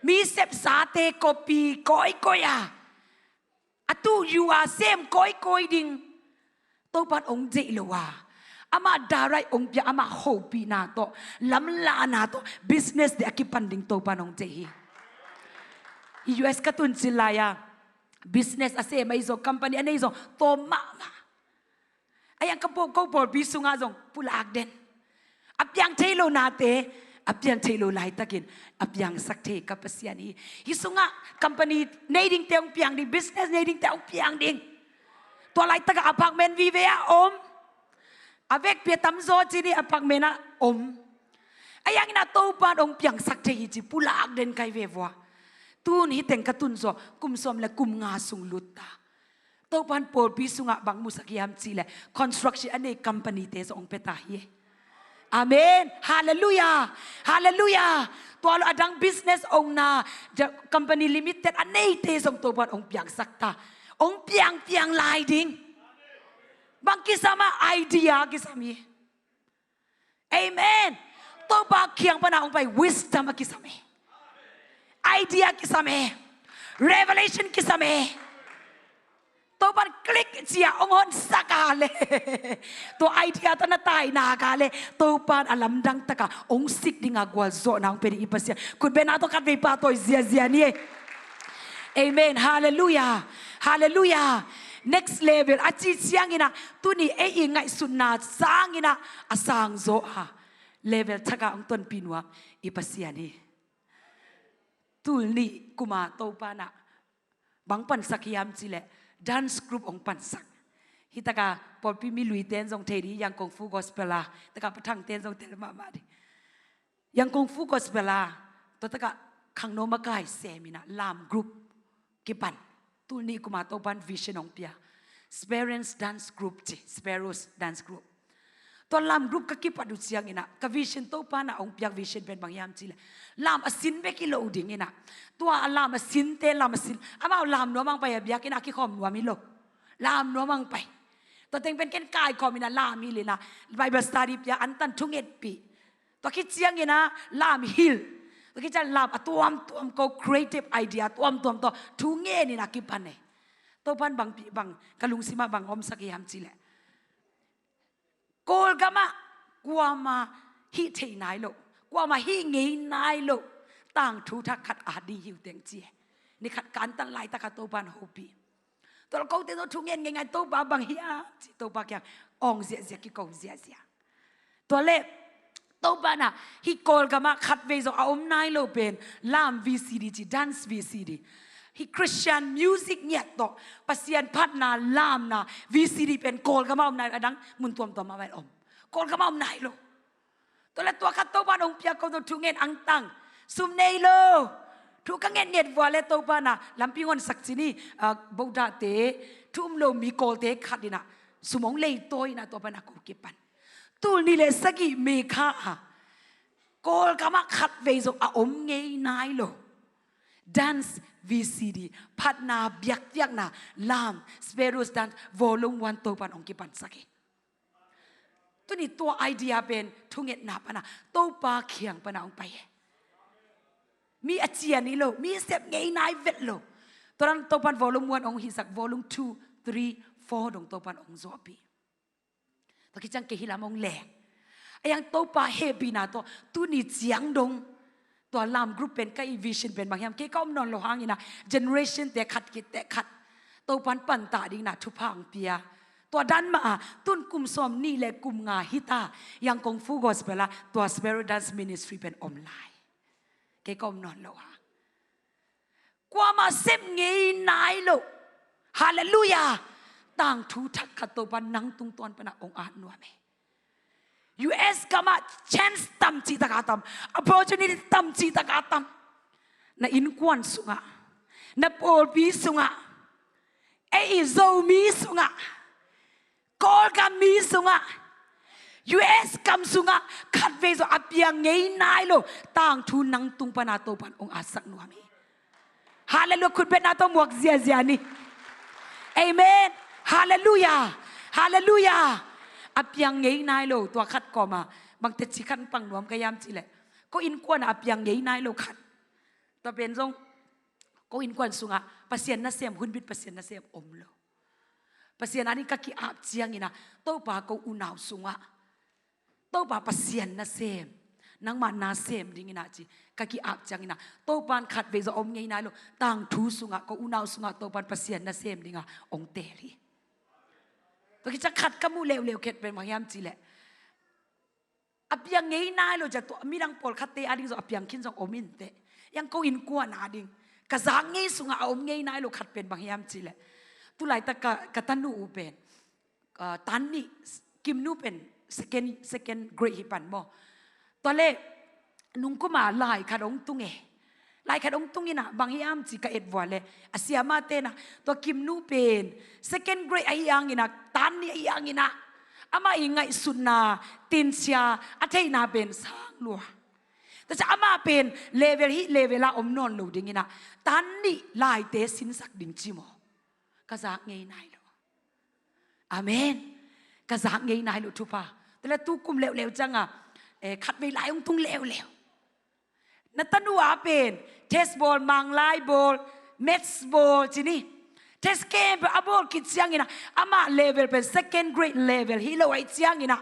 [SPEAKER 1] มีเสพสาเตโกปีก้อยอะอะตูยูอาเซมก้อยดิ่งโตปัดองเจโลวาอามาดาไรองเปียอามาโฮปีนาโตลำลานาโต business เดอกิปันดิ่งโตปันองเจฮีUS กตุนจิลายา business อาเซมาอิโซ company อันนี้อิโซโตมาอายังกระโปงก็ปอดบิสุงอาซงปุลากเดนอับยังเทโลนาเตอับยังเทโลไลตะกินอับยังสักเทกับเสียนีฮิสุงะ company ในดิ่งเตองเปียงดิ่ง business ในดิ่งเตองเปียงดิ่งตัวไลตะกับอพาร์ตเมนต์วิเวียอมอเวกเปียตัมโซจีนี่อพาร์ตเมนต์อมอายังน่าโตปานองเปียงสักเทฮิจิปุลากเดนไกเววัวตูนฮิเต็งกตุนโซกุมสมและกุมงาสุงลุตตาโตปันปอดพิสุงะบางมุสักยามจีเล construction อันนี้ company เตสองเปตาฮีอาเมนฮาเลลูยาฮาเลลูยาตัวเราดัง business องนาจะ company limited อันนี้เตสองตัวปันองเปียงสักตา องเปียงลายดิ้งบางกิสามาไอเดียกิสามีเอเมนตัวบางเขียงปนาองไป wisdom กิสามีไอเดียกิสามี revelation กิสามีตัวบันคลิกเจียองหอนสักาเลยตัวไอเดียตนตายนากาเลยตัวบันอลัมดังตะกาองสิกดิงากวาโซนางเป็นอีปัสยาคุณเป็นอาตัวกัดวิปาตัวเจียนี่เอเมนฮาเลลูยาฮาเลลูยา next level อาจิเชียงอินะตัวนี้เองไงสุนนาสร้างอินะอาสางโซฮา level ทักองต้นปีนัวอีปัสยานี่ตัวนี้กุมาตัวปานะบางปันสักยามจิเลdance group องปันสักฮิตากาปอลพี่มีลุยเต้นทรงเทดียังกงฟูกอสเปล่าตะกาประทังเต้นทรงเทลมาดิยังกงฟูกอสเปล่าตัวตะกาขังโนมากายเซมินะลามกรุ๊ปกิปันตัวนี้กูมาตัวปันวิชั่นองเปีย Sparrows dance group จี Sparrows dance group ตัวลามกรุ๊ปก็กิปันดูเสียงอินะกับวิชั่นตัวปันนะองเปียวิชั่นเป็นบางยามจีเลยลามอสินเบกิโลดิ่งอินะตัวลามอสินเต้ลามอสินอามาลามนัวมังไปเบียกินะกิคอมนัวมิโลลามนัวมังไปตัวเต็งเป็นแก่นกายคอมินะลามิเลยนะไบเบิลสตาร์ดิปยาอันตันทุ่งเอ็ดปีตัวคิดเสียงอินะลามฮิลตัวคิดจะลามตัวก็ creative idea ตัวทุ่งเอ็ดนี่นะกิปันเนี่ยตัวพันบางกะลุงซิมาบางอมสักยามจีแหละโกลกามะกว่ามาฮิเทนายโลกว่ามาฮิเงยนายโลต่างทุทักขัดอาดีหิวเตียงเจียนี่ขัดการตั้งไล่ตะกะตัวบันโฮปีตัวเราเขาเต้นตัวทุ่งเงินไงตัวบาบางเฮียตัวบางอย่างองเสียกิโกเสียตัวเล็บตัวบ้านะฮิโกลกามะขัดเวโซอาอมนายโลเป็นลาม VCD จี dance VCD ฮิคริสเตียนมิวสิกเนี่ยต่อปัสยันพัฒนาลามนะ VCD เป็นโกลกามะอมนายอดังมุนตัวมาไว้อมโกลกามะอมนายโลตัวเล็บตัวขัดตัวบ้านองเปียกตัวทุ่งเงินอังตังซุมเนยโลทุกครั้งเงียบวัวเล่ตัวบ้านน่ะลำพิงอนสักทีนี่บุตรเตะทุ่มโลมีโกลเตะขัดดินะสมองเลยตัวนะตัวบ้านน่ะกูเก็บปันตัวนี้เลยสักกี่เมฆะโกลกามาขัดเวโซอาอมเงยนายโล dance VCD พัฒนาเบียกนะลาม Sparrows dance volume 1ตัวบ้านองเก็บปันสักกี่ตัวนี้ตัวไอเดียเป็นทุ่งเงินนับนะตัวปลาเขียงปนองไปมีอาเจียนี่โลมีเสพไงนายเวทโลตอนนั้นตัวปันวอลลุ่ม1องหิสักวอลลุ่ม2 3 4ดงตัวปันองโซปีตะกี้จังเกหิลามองแหลกไอ้ยังตัวปาเฮปีนาตัวนี่เจียงดงตัวลามกรุ๊ปเป็นก็อีวิชั่นเป็นบางอย่างเกี่ยวกับนอนโลหะนี่นะเจเนอเรชันแต่ขัดกิแต่ขัดตัวปันตาดิ่งนะทุพังเปียตัวดันมาตุนกลุ่มสอมนี่แหละกลุ่มงาฮิตายังกงฟูกอสเปล่าตัว Sparrow Dance Ministry เป็นออนไลน์เกี่ยวกับนอนโลหะกว่ามาเซมเงยนายโลฮาเลลูยาต่างทูทักขัดตัวปันนังตุงตอนปนะองอาจนัวเมUS ก็มา chance ตั้มจีตากาตั้ม opportunity ตั้มจีตากาตั้มน่ะอินควันสุงะน่ะโปลปีสุงะZomi สุงะกอลกามีสุงะ US กำสุงะขัดเวโซอเปียงเงยนายโลต่างทูนังตุงปนาโตปันองอาสักนัวเมฮาเลลูยาคุณเป็นนาโตหมวกเสียนี่เอเมนฮาเลลูยาฮาเลลูยาอเปียงเงยนายโลตัวขัดก่อมาบางเตจิขันปังนวมกยามจีแหละก็อินกวนอเปียงเงยนายโลขัดตัวเป็นทรงก็อินกวนสุงะปัสเซียนน่าเสียมหุ่นบิดปัสเซียนน่าเสียมอมโลปัสเซียนอันนี้ก็กี่อาบเจียงนี่นะโตป่าก็อุณาวสุงะโตป่าปัสเซียนน่าเสียมนังมานาเซมดิ่งนะจีกะกีอาบจังนะโตปันขัดเวซอมไงนายโลต่างทูสุงะก็อุณาวสุงะโตปันปัสเซียนนาเซมดิ่งะองเตลีตัวที่จะขัดกมูเลวเข็ดเป็นบางยามจีแหละอับยังไงนายโลจะตัวมีดังปอลขัดเตอดิ่งสอับยังคินสองอมินเตยังก็อินกวนอาดิ่งกะสังไงสุงะอมไงนายโลขัดเป็นบางยามจีแหละตุไลตะกะตันนูเป็นตันนี่กิมนูเป็น second grade ฮิปันโมตัวเล็กนุ่งก็มาลายขดงตุงเอลายขดงตุงนี่นะบางยามจีกะเอ็ดวัวเลยอาเซียมาเตนะตัวกิมนูเป็น second grade ไอ้ยังนี่นะตันนี่ไอ้ยังนี่นะอามาอิงไงสุนาตินเซียอาเทนาเป็นสร้างลัวแต่จะอามาเป็นเลเวลฮิเลเวลาอมนอนหลูดิ่งนี่นะตันนี่ลายเตสินสักดิ่งจิโม กะจากไงนายlo amenกะจากไงนายloทุพาแต่ละตุกุมเลวๆจังอ่ะขัดไม่หลายองตุงเลวนัตันว่าเป็นเทสบอลมังไลบอลเมทส์บอลจีนี่เทสเกมเป็นบอลคิดเสียงอินะอามาเลเวลเป็น second grade level ฮิโลไอเสียงอินะ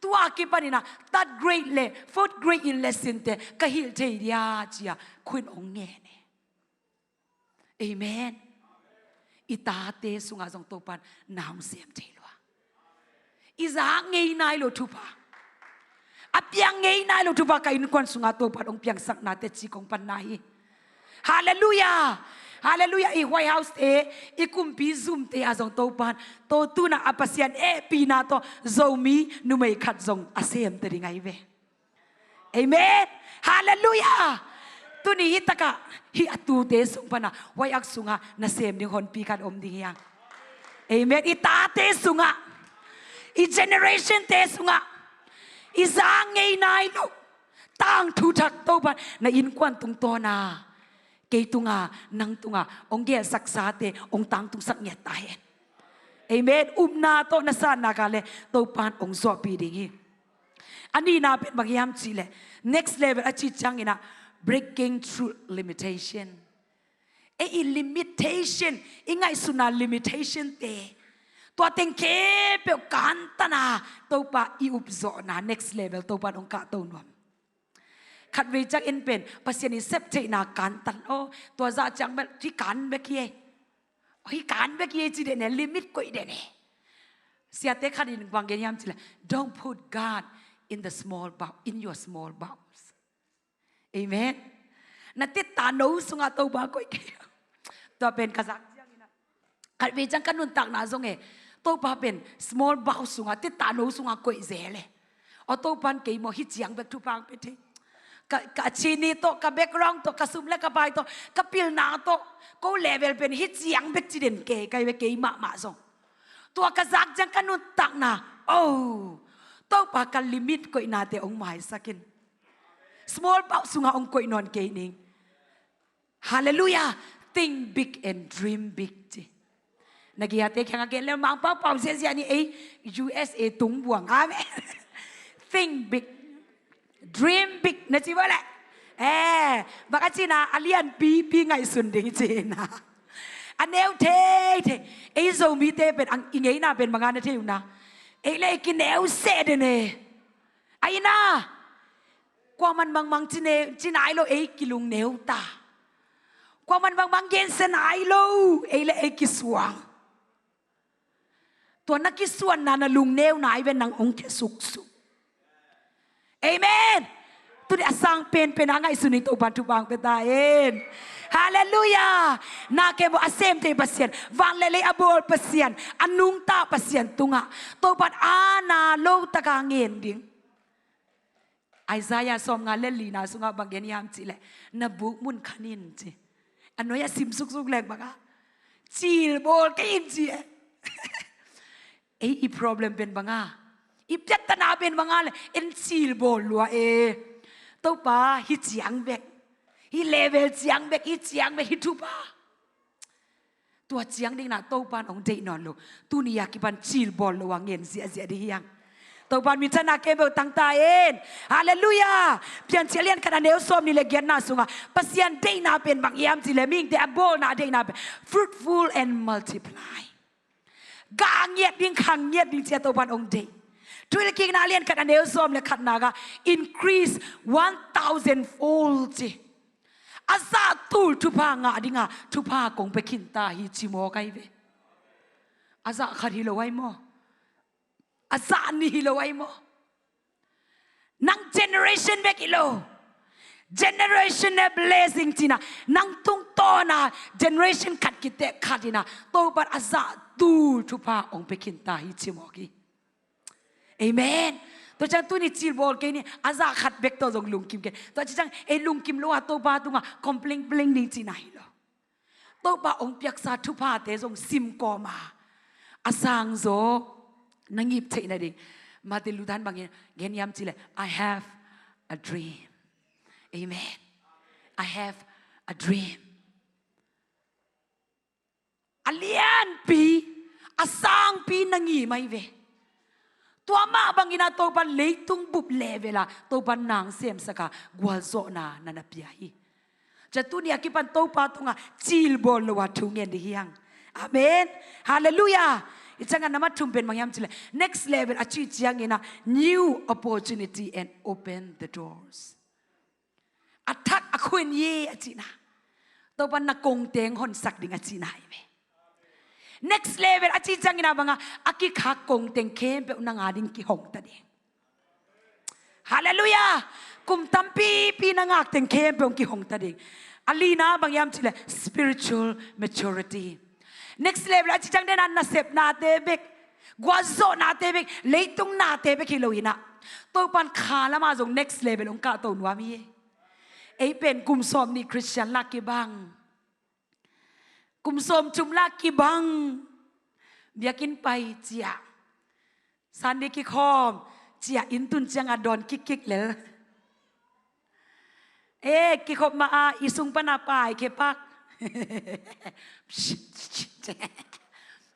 [SPEAKER 1] ตัวกี่ปนินะ third grade le fourth grade in lesson เตก็ฮิลเทียจีอ่ะคุณองเงี้ยเนี่ยเอเมนอิตาเตสุงาจงโตปันน้ำเสียมเทลัวอิจาเงยนายโลทุพาอเปียงเงยนายโลทุพากัยนุกวนสุงาโตปันองเปียงสักนาเตจิกองปันนายฮาเลลูยาฮาเลลูยาอีไวท์เฮาส์อีคุมปีซุมเตอาจงโตปันโตตุนาอปัสยันปีนาโตโซมีนุไม่ขัดจงอาเซียมเตริงไงเวเอเมนฮาเลลูยาตุนี่ฮิตกะฮิอตูเตสุงปนะไว้อักสุงะนาเซมดิงคนปีกันอมดิยังเอเมนอิตาเตสุงะอีเจเนอเรชันเตสุงะอีสางไงนายลูกตั้งทุทักโตบันในอินควันตุงโตนาเกยตุงานังตุงาองเกียสักษาเตองตังตุงสักเงียตายเอเมนนาโตนาสานากาเลโตปานองสวปีดิงอันนี้นาเป็นบางยามจีเล next level อาจิจังอินะbreaking through limitation limitation ไงสุนา limitation เตตัวเต็งเคเปียวกันตนาตัวปะอุบโซนา next level ตัวปะองกะตัวนวมขัดเวจักเอ็นเป็นปัสยานิเซปเทนากันตันโอตัวจะจังแบบที่กันแบบเย่ที่กันแบบเย่จีเดเนี่ย limit ก็อีเดเนี่ยเสียเตขัดอินวางเงียมจีเลย don't put God in the small box in your small box Amen. Nanti tanau sungai tau bagai kaya. Tua pen kasak siang ina. Kat bejang kan nuntak nazong tau pa pen small box sungai. Ti tanau sungai koi zele. O tau pan kay mo hit siang bek tupang pete. Ka chini to, ka background to, ka sumle ka bay to, ka pil na to. Ko level pen hit siang bek chiden kay bek kay ma zong. Tua kasak jang kan nuntak na. Oh, tau pa ka limit ko inate ong mahal sakin. Small box sunga ong koy non kay ning. Hallelujah. Think big and dream big. Nagihate kaya nga kaya mang pao siya ni USA tung buwang. Amen. Think big. Dream big. Na si wala. Baka sina alian pipi ngay sunding sina. Anew te. Zomi te pen ang ingay na pen mga natew na. Lay kinew sede ne. Ay na. กว่ามันบางจีนายโลกิลุงเนวตากว่ามันบางเย็นเสนายโลเลกิสวงตัวนักกิสวนนาลุงเนวนายเป็นนางองค์สุกเอเมนตัวนี้สังเป็นนางไงสุนิตอุบันทุบางเป็นตาเองฮาเลลูยานาเกบอาเซมเตปัสเซียนวันเลอโบลปัสเซียนอนุงตาปัสเซียนตุงะตัวปัดอานาโลตะกางเงินดิ้งไอซายาสมงานเล่นลีนาสุงาบางเงียมจีเลยนบุกมุนขันินจีอันน้อยซิมสุกแรงบ้างอ่ะจีลโบลก็อินจีอี problem เป็นบ้างอ่ะอีเจตนาเป็นบ้างอ่ะเลยอินจีลโบลลัวตัวป้าฮิตจียงเบกฮิเลเวลจียงเบกฮิตจียงเบกฮิตุป้าตัวจียงดิ้งน่ะตัวป้าองเดนอนลูตัวนี้อยากกิบันจีลโบลลัวเงินเสียดียังตัวบ้านมีชนะเก็บตั้งตาเองฮาเลลูยาเพียงเฉลียนขนาดเดียวสมนี่เลยเกียรติน่าสูงอ่ะปัสยันได้น่าเป็นบางยามสิเลยมิ่งแต่โบน่าได้น่าเป็น fruitful and multiply กางเงียดดิ้งขังเงียดดิ้งเจ้าตัวบ้านองค์เดทุกเรื่องน่าเลียนขนาดเดียวสมเลยขัดนากะ increase 1,000 fold จีอาซาตูลทุพางะดิ้งอ่ะทุพากงไปขินตาฮิจิโมไกเวอาซาขัดฮิโลไวโมอาซานี่ฮิโลไอโมนัง generation เบกิโล generation เน blessing จีน่ะนังตุงโตน่ะ generation ขัดกิเตขัดจีน่ะโตปัดอาซาตูทุพาองไปขินตาฮิจิโมกีเอเมนตัวจังตัวนี้จีบอลกันนี่อาซาขัดเบกตัวจงลุงกิมกันตัวจังลุงกิมโลอาโตปาตุงอ่ะ complain ดิ้งจีน่ะฮิโลโตปาองเปียกซาทุพาเตจงซิมกอมาอาซังโซนังยิบเทนะดิมาติลุทันบางอย่างเงี้ยมจีเลย I have a dream Amen I have a dream เลียนปีสร้างปีนังอีไม่เวตัวมาบางอินาตัวปันเล็กตุงบุบเลเวลาตัวปันนางเสียมสกากวาโซนานันเปียฮีจะตุนี่กิปันตัวปาตุงะจิลบอลวัดทุงเงินดียังอาเมนฮาเลลูยาอิจังกันนมาทุ่มเป็นบางยามจิเล next level อาชีพยังเงินะ new opportunity and open the doors อัฐักอคุนเยอาชีนะตัวปันนักกงเตงหอนสักดิ่งอาชีนะเวnext level อาชีพจังกินาบังอากิขากงเต็งเข้มเปอุนังอาดิงกิหงตัดเองฮาเลลูยากุมตัมปีนังอาเต็งเข้มเปอุกิหงตัดเองอาลีนาบางยามจิเล spiritual maturity next level อาชีพจังเดนันนาเซปนาเตเบกกวาโซนาเตเบกเลยตุงนาเตเบกฮิโลอินะตัวปันขาละมาจง next level องค์กาตัวนัวมีไอเป็นกุมสอมนี่คริสเตียนลักกิบังกุมสมจุมลากิบังเบียกินไปเจียสันเดกิคอมเจียอินตุนจังอดอนกิกเลยกิคบมาอิสุงปนาปายเคปัก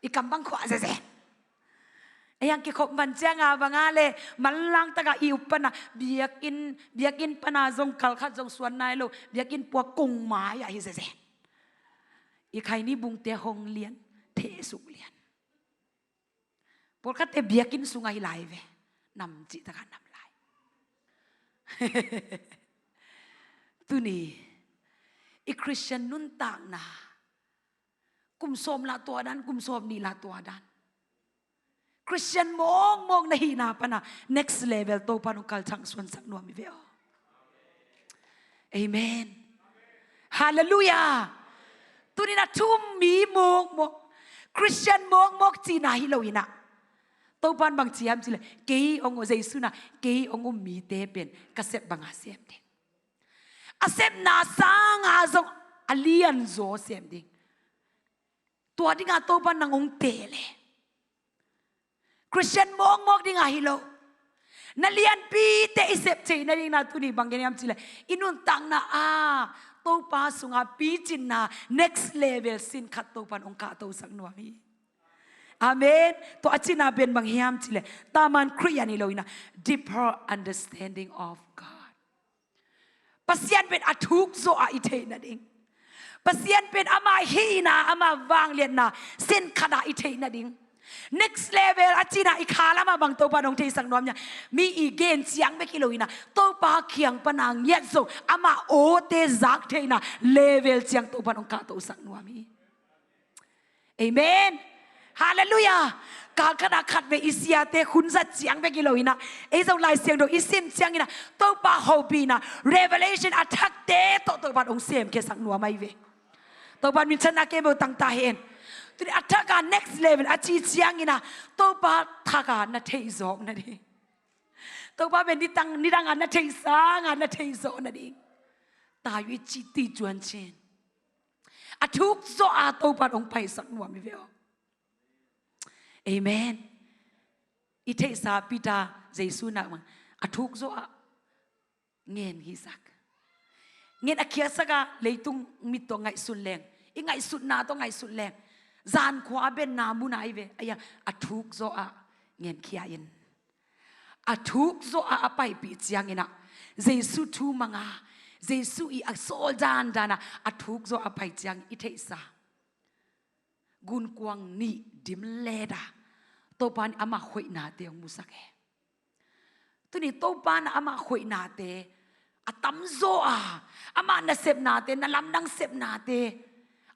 [SPEAKER 1] อีกำบังขวาเสร็จยังกิคบมันจังบางอาเลยมันลังตะกะอิวปนาเบียกินปนาจงกัลขัดจงส่วนนายโลเบียกินปัวกุงหมายฮิเสร็จอีใครนี่บุงเตะหงเลียนเทสุกเลียนพวกเขาเตะเบียกินสุงไงไหลเวนำจิตกันนำไหลตุนี่อีคริสเตียนนุ่นต่างนากุมสมละตัวดันกุมสมนี่ละตัวดันคริสเตียนมองในหินาปนะ next level โตปานุกัลทั้งส่วนสักนวมิเวอเอเมนฮาเลลูยาตัวนี้นะทุ่มมีมกคริสเตียนมกจีน่าฮิโลอินะตัวปันบางจีมจีเลยเกย์องค์เจสุนะเกย์องค์มีเตเป็นกษัตริย์บางอาเซียมเดงอาเซียมนาสังอาจงอเลียนโซเซียมเดงตัวที่งาตัวปันนางองเตเลยคริสเตียนมกที่งาฮิโลนั่นเลียนปีเตอิเซปเจนั่นเองนะตัวนี้บางอย่างจีเลยอินุนตังนะตัวป้าสุงาปีจินนา next level สินขัดตัวปันองค์กาตัวสักหน่วยอาเมนตัวอาจินาเป็นบางยามจิเลตามันครียานิโลอินะ deeper understanding of God ปัสยันเป็นอทุกโซอาอิเทนั่นเองปัสยันเป็นอามาฮีนาอามาวางเลียนนาสินขัดอิเทนั่นเอง next level อาจินาอีขาละมาบางตัวปานองเทสังนอมเนี่ยมีอีเกนเสียงไม่กิโลอินะตัวปาเขียงปนางเย็ดส่งอามาโอเตจักเทนะ level เสียงตัวปานองกาตัวสังนอมีเอเมนฮาเลลูยาการขณะขัดเวอิสยาเตคุณสัจเสียงไม่กิโลอินะไอ้เจ้าลายเสียงโดอิสิมเสียงอินะตัวปาโฮบีนะ revelation อัทักเตตัวปานองเสียมเคสังนอไม่เวตัวปานมิชนะเกเบตั้งตาเห็นตัวนี้อัฐการ next level อาชีพเสียงอินะตัวปาทักการนัทเทยซอกนั่นเองตัวปาเป็นนิดังนัทเทยสางนัทเทยซอกนั่นเองตาวิจิติจวนเชนอัทุกโซอาตัวปาองไปสักหน่วยไม่เว้าเอเมนอิเทสาปิตาเจสุนักมันอัทุกโซอาเงินฮิสักเงินอเคียสักเลยตุงมิตรไงสุดแรงอีไงสุดนาต้องไงสุดแรงจานขวาเป็นนามุนายเวไอ้ยังอัทุกโซอาเงินเขียนอัทุกโซอาไปปีเจียงอินะเจสุทูมังอาเจสุอีอักโซจานดานะอัทุกโซอาไปเจียงอิเทสากุนกวางนี่ดิมเลดาโตปานอามาขวยนาเตองมุสักเอตัวนี้โตปานอามาขวยนาเตอตัมโซอามานาเซบนาเตนาลำดังเซบนาเต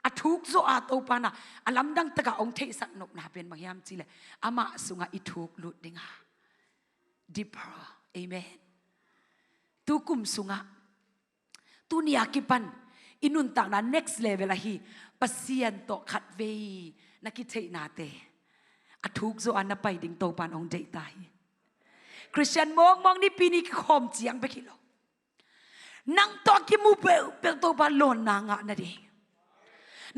[SPEAKER 1] อทุกโซอาโตปานะอาลำดังตะกะองเทสักนกนาเป็นบางยามจีเลอามาสุงาอิทุกลุดดิงา deeper amen ตุกุมสุงาตุนียกิปันอินุนต่างนั้น next level ละฮีปัสยันโตขัดเวนักกิเทนาเตอทุกโซอันนับไปดิ่งโตปานองเดตายคริสเตียนมองนี่ปีนี้คอมเจียงไปกิโลนังตอกิมูเปลโตปานโลนนางะนั่นเอง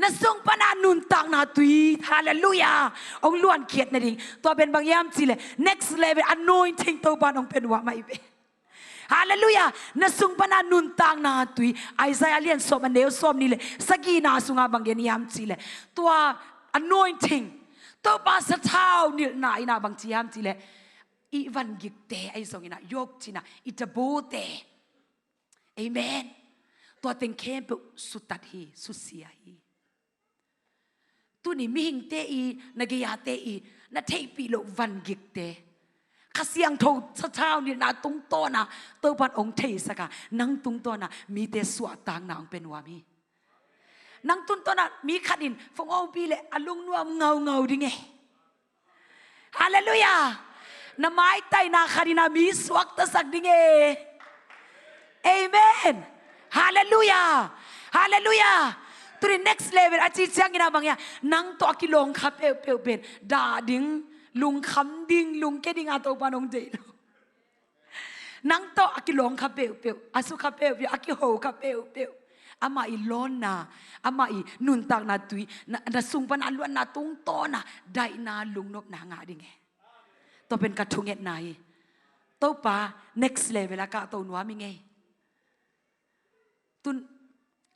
[SPEAKER 1] นั่นส่งปนานุนต่างนาตุยฮาเลลูยาองล้วนเขียดนั่นเองตัวเป็นบางยามจีเลย next level anointing โตปานองเป็นว่าไม่เปฮาเลลูยานั่นส่งปนานุนต่างนาตุยไอซายาเลียนสอบอันเดียวสอบนี่เลยสกีนาสุงาบางเกนิยามจีเลยตัว anointing ตัวปาสะเท้านี่นายนะบางทีฮัมจีเลอีวันกิกเตไอส่งนะยกจีนะอิตาบูเตเอเมนตัวเต็งเข้มปุ๊สุดตัดฮีสุดเสียฮีตัวนี้มีหิงเตอีนักยาเตอีนักเทปีโลวันกิกเตข้าเสียงโทสะเท้านี่นะตุงโตนะตัวพันองเทสกานังตุงโตนะมีเตสวดต่างนางเป็นวามีนังตุงโตนะมีขัดินฟงเอาปีเลยอลุงนัวเงาดิไงฮาเลลูยาน้ำไม้ไตนาขัดินามีสวกตะสักดิไงเอเมนฮาเลลูยาฮาเลลูยาตัว next level อาจจะยังไงนะบางอย่างนังตัวกิโลงขับเปลเป็นด่าดิ้งลุงคำดิ้งลุงแกดิ้งอาตัวปานองเจนนังตัวกิโลงขับเปลอาสุขับเปลอากิโฮขับเปลอามาอีลอนนาอามาอีนุนตักนาตุยนาสุงปันอันล้วนนาตุงโตนะได้นาลุงนกนางาดิไงตัวเป็นกระทุงเอ็ดนายตัวป่า next level ละกะตัวนัวมิไงตุน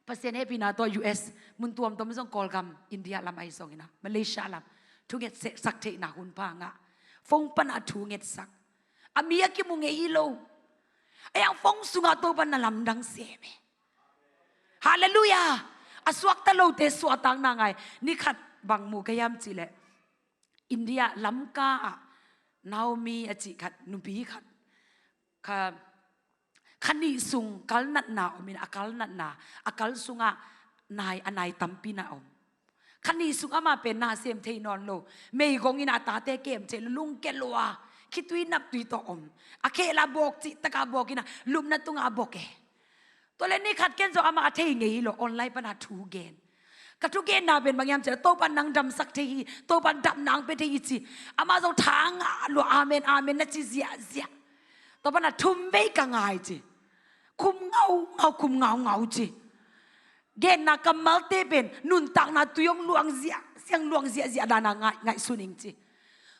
[SPEAKER 1] เปอร์เซ็นต์ให้พี่นาตัว US มุนตัวมันต้องกอลกัมอินเดียลำไอส่งนะมาเลเซียลำทุกเง็ดสักเทนาหุ่นพางะฟงปันอาทุงเง็ดสักอามียกิมุงเอโลไอ้ยังฟงสุงาตัวปันนาลำดังเสียมฮาเลลูยาอสวกตะโลเตสวตังนางไงนี่ขัดบางหมู่ขยำจีเลอินเดียลำกานาโอมีอจิขัดนุบีขัดขันนี่สุงกัลนัดนาอมินอกัลนัดนาอกัลสุงะนายอนายตัมปีนาอมขันนี่สุงอามาเป็นนาเซมเทนอนโลเมย์กงินาตาเตเกมเจลุงเกลัวคิดวินับตุยต่ออมอเคลาบอกจิตะกาบอกกินะลุมนัตุงอาบอกเกตัวเล่นนี่ขัดเกณฑ์จะอามาเทงไงหรอออนไลน์ปัญหาทูเกณฑ์กระทุกเกณฑ์นาเป็นบางอย่างเจอโตปันนังดำสักทีโตปันดำนางเป็นทีจีอามาเราทางหลวอาเมนอาเมนนัจิเสียโตปันน่ะทุ่มไม่กังไงจีคุมเงาคุมเงาจีเกณฑ์นักกำมัลเตเป็นนุนตักนาตุยงลวงเสียงลวงเสียดานาไงสุนิงจี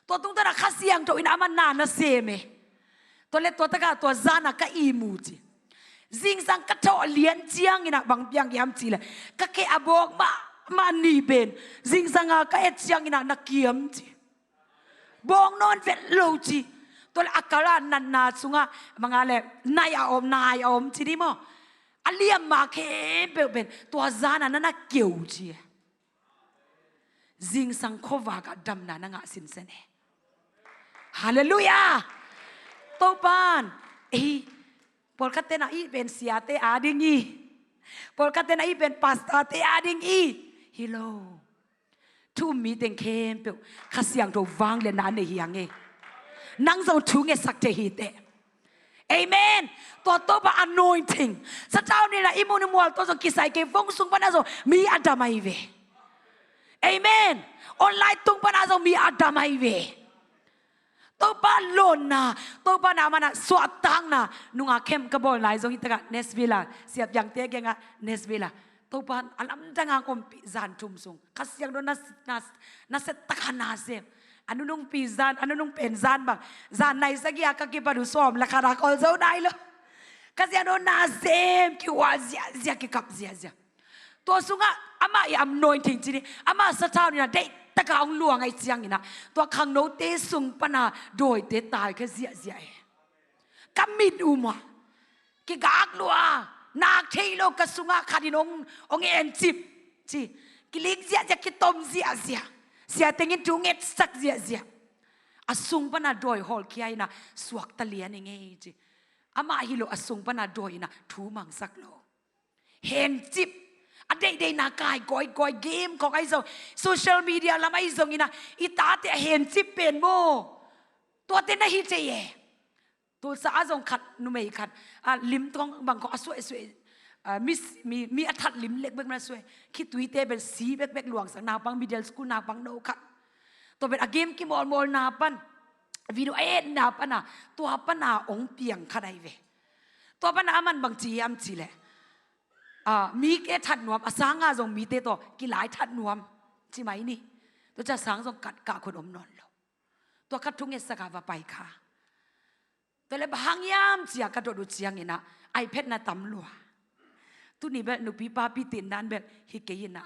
[SPEAKER 1] ตัวตรงนั้นข้าเสียงตัวอินามันนานาเซเมตัวเล็กตัวตะกาตัวซานะก็อีมูจีจิงสังกะโตเลียนเจียงอินะบางเปียงยามจีเลยก็แค่อบอกมานีเป็นจิงสังก็เอ็ดเจียงอินะนักเกียมจีบองนอนเวทโลจีตัวอักขระนันนาสุงะบางอะไรนายอมจีนี่มั้งอเลียมมาเข้มเป็นตัวซานะนั่นนักเกี่ยวจีจิงสังโควากะดำนานังสินเสน่ฮาเลลูยาโตปานพอลคัตเตน่าอีเป็นเสียเตอาดิงีพอลคัตเตน่าอีเป็นพาสต้าเตอาดิงีฮิโลทุ่มมีเต็งเข้มเปล่าข้าเสียงตัววางเลยนานในเฮียงเองนั่งเราทุ่งเงสักเทหิเตเอเมนตัวโตปะ anointing สัจเจ้านี่แหละอิมุนิมัวตัวสกิสายเก็บฟงสุงปนาโซมีอาดามาอีเวเอเมนออนไลน์ตุงปนาโซมีอาดามาอีเวตัวบ้านล้นนะตัวบ้านอามันสวดตังนะนุ่งอาเข้มกระบอกลายทรงอิตกะเนสวิลาเสียบอย่างเตะยังไงเนสวิลาตัวบ้านอันนั้นจังงอมปีจานทุ่มทรงข้าเสียงโดนนัสตะขนาเสียบอันนู้นปีจานอันนู้นเป็นจานบางจานในสักอย่างก็เก็บไปดูสอบราคารักเอาเจ้าได้เลยข้าเสียงโดนนาเสียบคิวว่าเสียกับเสียตัวสุงะอามาอย่าโนยทิ้งจีนี่อามาสัจเจ้านี่นะได้ตะกางหลวงไอ้เจียงนี่นะตัวขังโนเตสุงปนาโดยเตตายแค่เสียกัมมิดอุมากิกากลัวนาคเทโลกสุงะคาดินองเอ็นจิบจีกิลิงเสียกิตมเสียเต็งจุงเอ็ดสักเสียอสุงปนาโดยฮอลขี้ไอ้นะสวกตะเลียนเองจีอามาฮิโลอสุงปนาโดยนะทูมังสักโลเห็นจิบอันใดนักกายก้อยเกมของไอ้โซเชียลมีเดียละไม่ส่งอินะอีตาเตเห็นจิบเป็นโมตัวเต้นน่ะฮิตเจตัวสาวส่งขัดนุ่มขัดลิมตรงบางก็สวยมีอัฐลิมเล็กเบ็กมาสวยคิดตุยเตเป็นสีเบ็กหลวงสังนาปังมิเดลสกูนาปังโนขัดตัวเป็นเกมกิมอลนาปันวิดีโอนาปันน่ะตัวปันน่ะองเปียงขัดไอเวตัวปันน่ะมันบางจีอัมจีเลยมีแค่ทัดนวมสร้างงานส่งมีเตโตกี่หลายทัดนวมใช่ไหมนี่ตัวจะสร้างส่งกัดกะคนอมนอนเราตัวกัดทุ่งเงสกาวไปค่ะตัวเลยบางยามเจียกระโดดดูเจียงนี่นะไอเพชรน่ะตำลัวตุนี่แบบหนูปีป้าปีตินนั้นแบบฮิเกยินนะ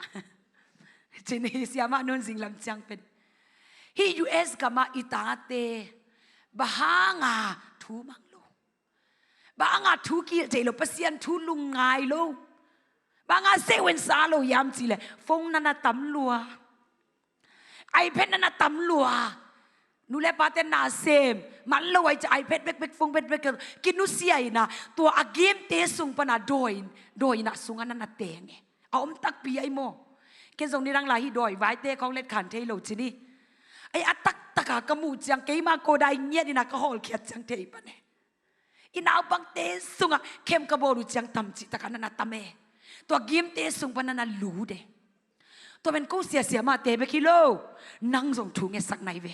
[SPEAKER 1] จีนี่เสียมานุนสิงลำจังเป็นฮีUSกับมาอิตาเตบะฮางาทูมังโลบะฮางาทูกีเจโลปัสยันทูลุงไงโลบะฮางาเซเวนซาโลยามจีเลยฟงนันตำลัวไอเพชรนันตำลัวนูเลปาเตนาเซมมันลอยจะไอเพชรเบกฟงเบกกินนุเสียนะตัวอาเกมเตสุงปนาโดยนะสุงอันนั้นเตงเอาอมตักปีไอโมเกณฑ์ทรงนี้รังลาฮิโดยไว้เตของเล็ดขันเทโลจีนี่ไออัตตักตะกากมูจังเกมาโกได้เงียดีนะก็ฮอลเขียดจังเทปะเนี่ยอินเอาบังเตสุงอะเข้มกระโบรุจังตำจิตะกันนันตำเมตัวเกมเตสุงปนานันรู้เดตัวเป็นกู้เสียมาเตไปกิโลนั่งส่งถุงเงสักไหนเว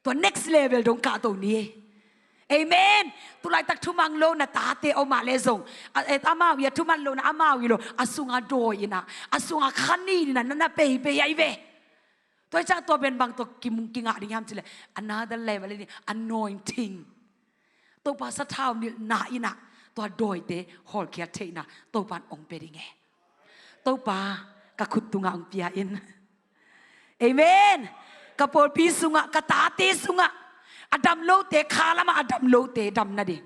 [SPEAKER 1] ตัว next level ตรงกาตัวนี้เอเมนตุลายตักทุมังโลนะตาเตเอามาเลส่งอามาวิทุมันโลนะอามาวิโลอาสุงอาโดยนะอาสุงอาคันนี่นะนั่นนะเปย์ยัยเวตัวจ้าตัวเป็นบางตัวกิมุงกิงอาดิยามจิเล another level นี่ anointing ตัวภาษาเท้านี่นาอินะตัวโดยเตฮอลเคียเทนะตัวปานองเปดิงเงตัวปากะขุดตุงองเปียอินเอเมนกะโปลพีสุงะกะตาเตสุงะอดัมโลเตคาลามาอดัมโลเตดัมนาดิ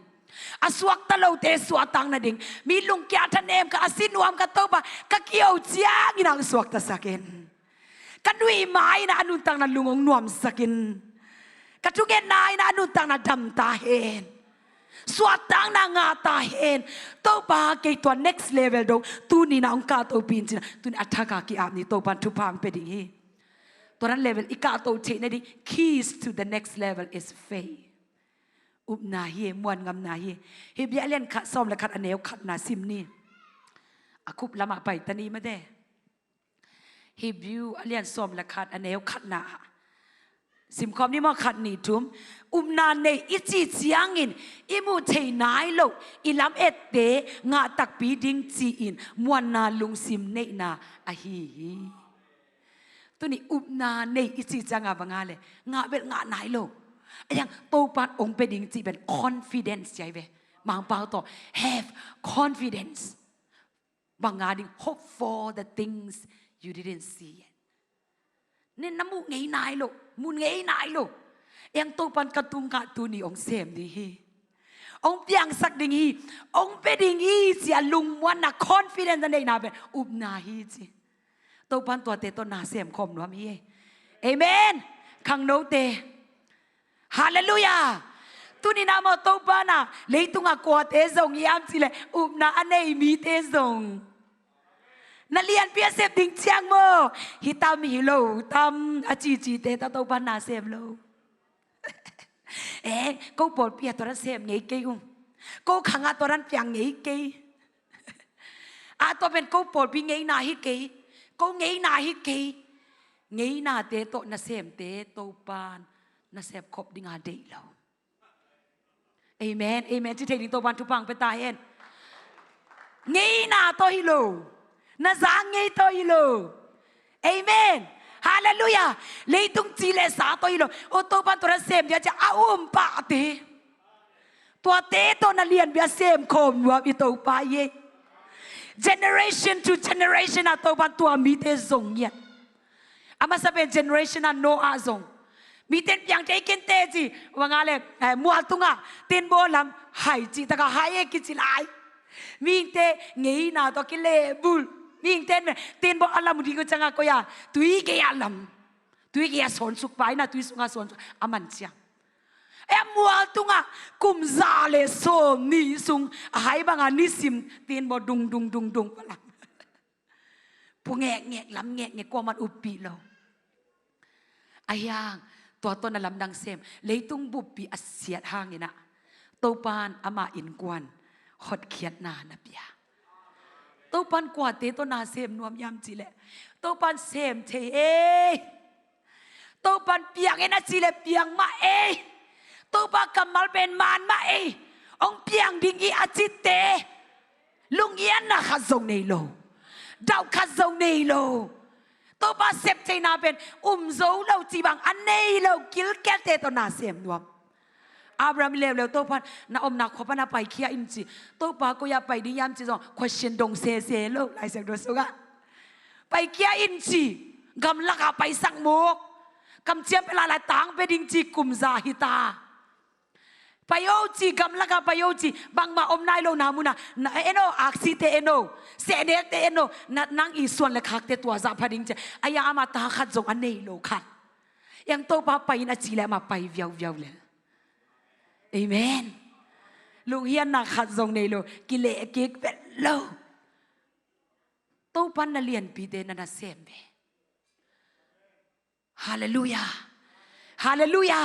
[SPEAKER 1] อสวกตะโลเตสวตังนาดิมีลุงแกทันเอมกะอสินวมกะโตบะกะเกียวเจียงนางสวกตะสักเนกะดุยไม้นะอนุตังนะลุงองนวมสักินกะทุเกนนายนะอนุตังนะดัมตาเฮนสวตังนางาตาเฮนโตบะเกตัว next level ดงตูนี่นะองกาโตปินจินะตุนอัฐกะกิอาบนี่โตปันทุพังเปดิงเฮตัวนั้น level อีกาโตเทนดิ keys to the next level is faith อุบนาเฮมวนงำนาเฮเฮเบียเลียนขัดซ้อมและขัดอเนวขัดนาซิมนี่อาคุบละมาไปตานีมาได้เฮบิวเลียนซ้อมและขัดอเนวขัดนาซิมคอมนี่มาขัดนี่ทุมอุบนาในอิจิเจียงอินอิมูเทนายโลอิลำเอตเตงาตักปีดิงจีอินมวนนาลุงซิมเนนาอะฮีตัวนี้อุบนาในอิจิจังอาบังอาเลยงาเป็นงาไหนโลอย่างโตปันองเป็นดิงจีเป็น confidence ใช่ไหมบางเปล่าต่อ have confidence บางงาดิ hope for the things you didn't see เนี่ยน้ำมูกไงไหนโลมูนไงไหนโลอย่างโตปันกระตุงกะตัวนี้องเสมดีองเปียงสักดิงฮีองเป็นดิงฮีเสียลุงวันน่ะ confidence ในนาเป็นอุบนาฮีจีตัวพันตัวเตตัวนาเสียมคมหนูมีเอเมนขังโนเตฮาเลลูยาตุนี่นามาตัวพันน่ะเลยตุงกัวเตส่งยามสิเลยอุบนาอันนี้มีเตส่งนักเรียนเปียเสพดิ่งเชียงโมฮิตามีโลตามอาจีเตตัวพันนาเสียมโลก็ปวดเปียตัวนั้นเสียมไงเกยุก็ขังตัวนั้นเปียงไงเกยตัวเป็นก็ปวดปีไงนาฮิเกยก็งี้นาฮิกีงี้นาเตโตนาเซมเตโตปานนาเซมคบดิงาเดลเอเมนเอเมนที่เทนิโตปันทุพังไปตายเอ็นงี้นาโตฮิโลนาจางงี้โตฮิโลเอเมนฮาเลลูยาเลยตุงจีเลสาโตฮิโลโอโตปันตัวนาเซมเดี๋ยวจะอาอุ้มปะเตตัวเตโตนาเลียนเบียเซมคมวัวอิโตปาเยgeneration to generation atau bantuan mite zongnya ama sabe generation no azong miten piang te kente ji wangale mual tunga tin bolam hai ji taka hai ki chilai minte ngei na to ki lebul minte tin bo alam di ko changa ko ya tui ke alam tui ke son suk pai na tui sunga son aman chiang mual tunga kum zale som ni sung hai banga ni sim tin bo dung palang pu ngek lam ngek kwa man upi lo ayangตัวต้นลำดังเซมเลยตุ้งบุบปีอาเซียดห่างนะตัวปานอามาอินกวนหดเขียดนานะเปียตัวปานกว่าเตตัวนาเซมนวมยามจีเล่ตัวปานเซมเทตัวปานเปียงเอ็นจีเล่เปียงมาตัวปานกำมัลเป็นมานมาองเปียงดิ่งอีอาจิตเตลุงเอียนนะขัดทรงในโลดาวขัดทรงในโลตัวป้าเสพใจนาเป็นโซเราจีบังอันนี้เรากิลแกเตตัวนาเสียมดวงอับราฮัมเลวเลวตัวพันนาอมนาขบนาไปเคียอิมจีตัวป้าก็อยากไปดิยามจีจง question ดงเซโลหลายเสียงดูสุกะ ไปเกียอินจีกำลักไปสักโมกกำเจียมเวลาหลายต่างไปดิงจีกุมซาฮิตาไปโอจีกำลักไปโอจีบางมาอมนายโลนามุนะเอโนอักซิเตเอโนเสเดเตเอโนนังอีส่วนเล็กเตตัวซาพดิงเจอายามาตาขัดจงอันนี้โลขัดยังโตปาไปนะจีแล้วมาไปเวียวเลยเอเมนลุงเฮียนนักขัดจงในโลกิเลกิกเป็นโลโตปันนัเลียนปีเดนันเซมเบฮาเลลูยาฮาเลลูยา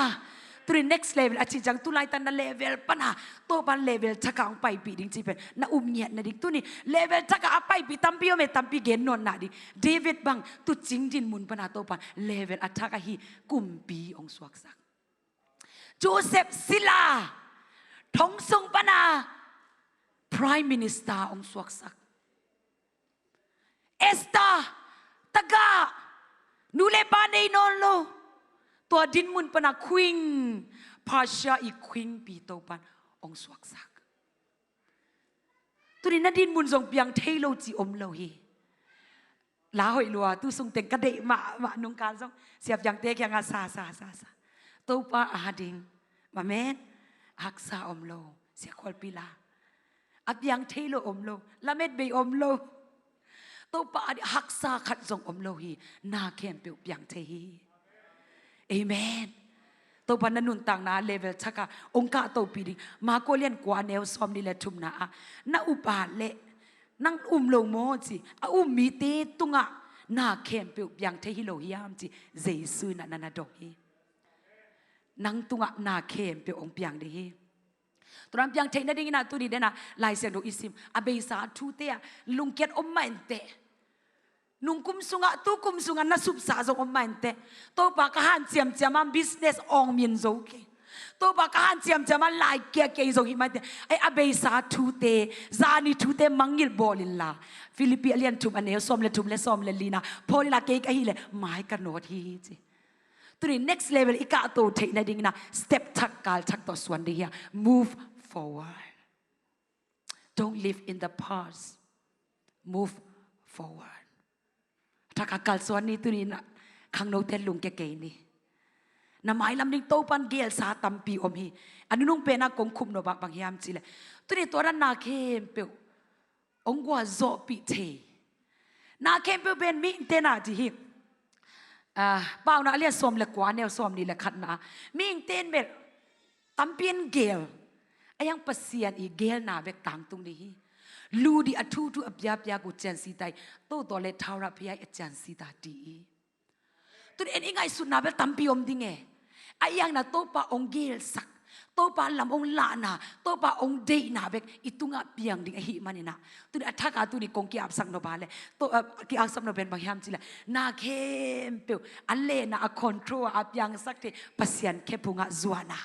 [SPEAKER 1] ตัวนี้ next level อาจจะจังตุไลตันนั่น level ปัญหาตัวปัน level ชักเอาไปปีดิ้งจีเป็นน่าเงียบนะดิตัวนี้ level ชักเอาไปปีตั้มปีโอเมตั้มปีเกนนนน่ะดิเดวิดบังตุจริงจินมุนปัญหาตัวปัน level อัชักฮีกุมปีองสวกสักโจเซฟซิลาทงทรงปัญหา prime minister องสวกสักเอสตาตะกานูเลปานเอนอนโลตัวดินมุนปนักควิงพาชาอีควิงปีโตปันองสวกสักตัวนี้นัดดินมุนทรงเปียงเทโลจีอมโลฮีลาหอยลัวตู้ทรงเต็งกระเดะมานุงการทรงเสียบยังเตะยังอาซาโตปาอาดิงมาเมนฮักซาอมโลเสียควอลปีลาอับยังเทโลอมโลละเม็ดเบยอมโลตัวปาฮักซาขัดส่งอมโลหีนาเข้มเปียวอย่างเทฮีเอเมนตัวปานันนุนต่างนาเลเวลชักะองค์กาตัวปีดิมาโกเลียนกว่าแนวซอมนี่แหละทุมนานาอุปาเละนั่งโลโมจิมีเตตุงะนาเข้มเปียวอย่างเทฮิโลฮิยามจิเจสุนันดอกฮีนั่งตุงะนาเข้มเปียวองเปียงเดฮีตอนเปียงเทนได้ยินนะตัวนี้เดนะลายเสียงดูอิสิมอเบยสาทูเตะลุงเกตอมมันเตะนุ่งคุมสุงะตู้คุมสุงะนัสุบสาจงอมมันเตะตัวปากหันเจียมมัน business องมินโจเกตัวปากหันเจียมมันลายเกียเกยโจหิมันเตะไออเบยสาทูเตะซานีทูเตะมังกิลบอลินลาฟิลิปปินส์เลียนทุมอันเนี้ยซ้อมเลยทุมเลยซ้อมเลยลีนะพอลีลาเกยกะฮีเลยหมายกันโนทีจีตัวนี้ next level อีกาตัวเทนได้ยินนะ step ทักการทักต่อส่วนเดีย move forward don't live in the past move forward ถ้ากาลส่วนนี้ตัวนี้นะข้างโน้ตเทลุงเก๋ๆนี่น้ำไม้ลำนิ่งโตปันเกลสาตัมปีอมฮีอันนี้นุ่งเป็นนักกงคุมโนบางยามจีเลยตัวนี้ตัวนั้นนาเข้มเปียวองกว่าโซปิเทนาเข้มเปียวเป็นมิเตนาจีฮีเปล่านะเรียกซ้อมเล็กกว่าแนวซ้อมนี่แหละขัดนะมิเตนเบ็ดตัมเปียนเกลยังเปลี่ยนอีเกลนาเบกต่างตรงนี้ลูดีอัทูอับยาบยากุจันสีตายโตตัวเล็กทาราพยาจันสีตาดีตัวเอ็นยังไงสุดนาเบตัมปิอมดิงไอยังน่ะโตปาองเกลสักโตปาลำองลานาโตปาองเดนาเบกอิตุงะเปียงดิงไอหิมันนี่นะตัวนี้อัฐกาตัวนี้กงกีอับสังโนบาเลโตกีอับสังโนเป็นบางยามจีเลยนาเข้มเปียวอันเลน่ะอัคอนโทรลอับยังสักทีปัสยันแค่พุงะจวนา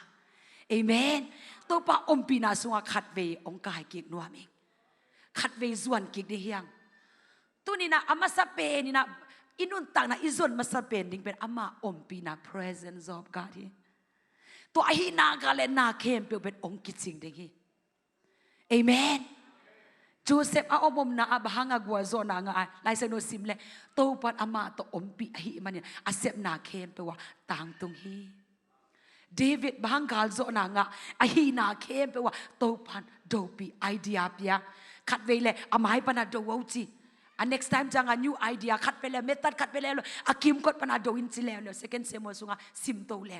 [SPEAKER 1] เอเมนตัวปะอมปีนาสุงขัดเวองกายกิกนัวมิงขัดเวส่วนกิกได้ยังตัวนี้นะอามาสเปนี่นะอินุนต่างนะอิส่วนมาสเปนดิ้งเป็นอามาอมปีนา presence of God ตัวไอหินากาเลนาเข้มเป็นองกิจสิ่งเดียเอเมนโจเซฟอาอมนาอาบหังกัวโซนางาไลเซโนซิมเลตัวปันอามาตัวอมปีไอหิมันเนี่ยอาเซฟนาเข้มเป็นว่าต่างตรงฮีเดวิดบางกาลโซนางะไอฮีนาเข้มไปว่าโตพันโดปีไอเดียเปียขัดเวลอามาให้ปนาโดวจีอัน next time จังa new idea ขัดไปเลยเมตัดขัดไปเลยอากิมกดปนาโดวินจิแล้ว second sem สุงะซิมโตแล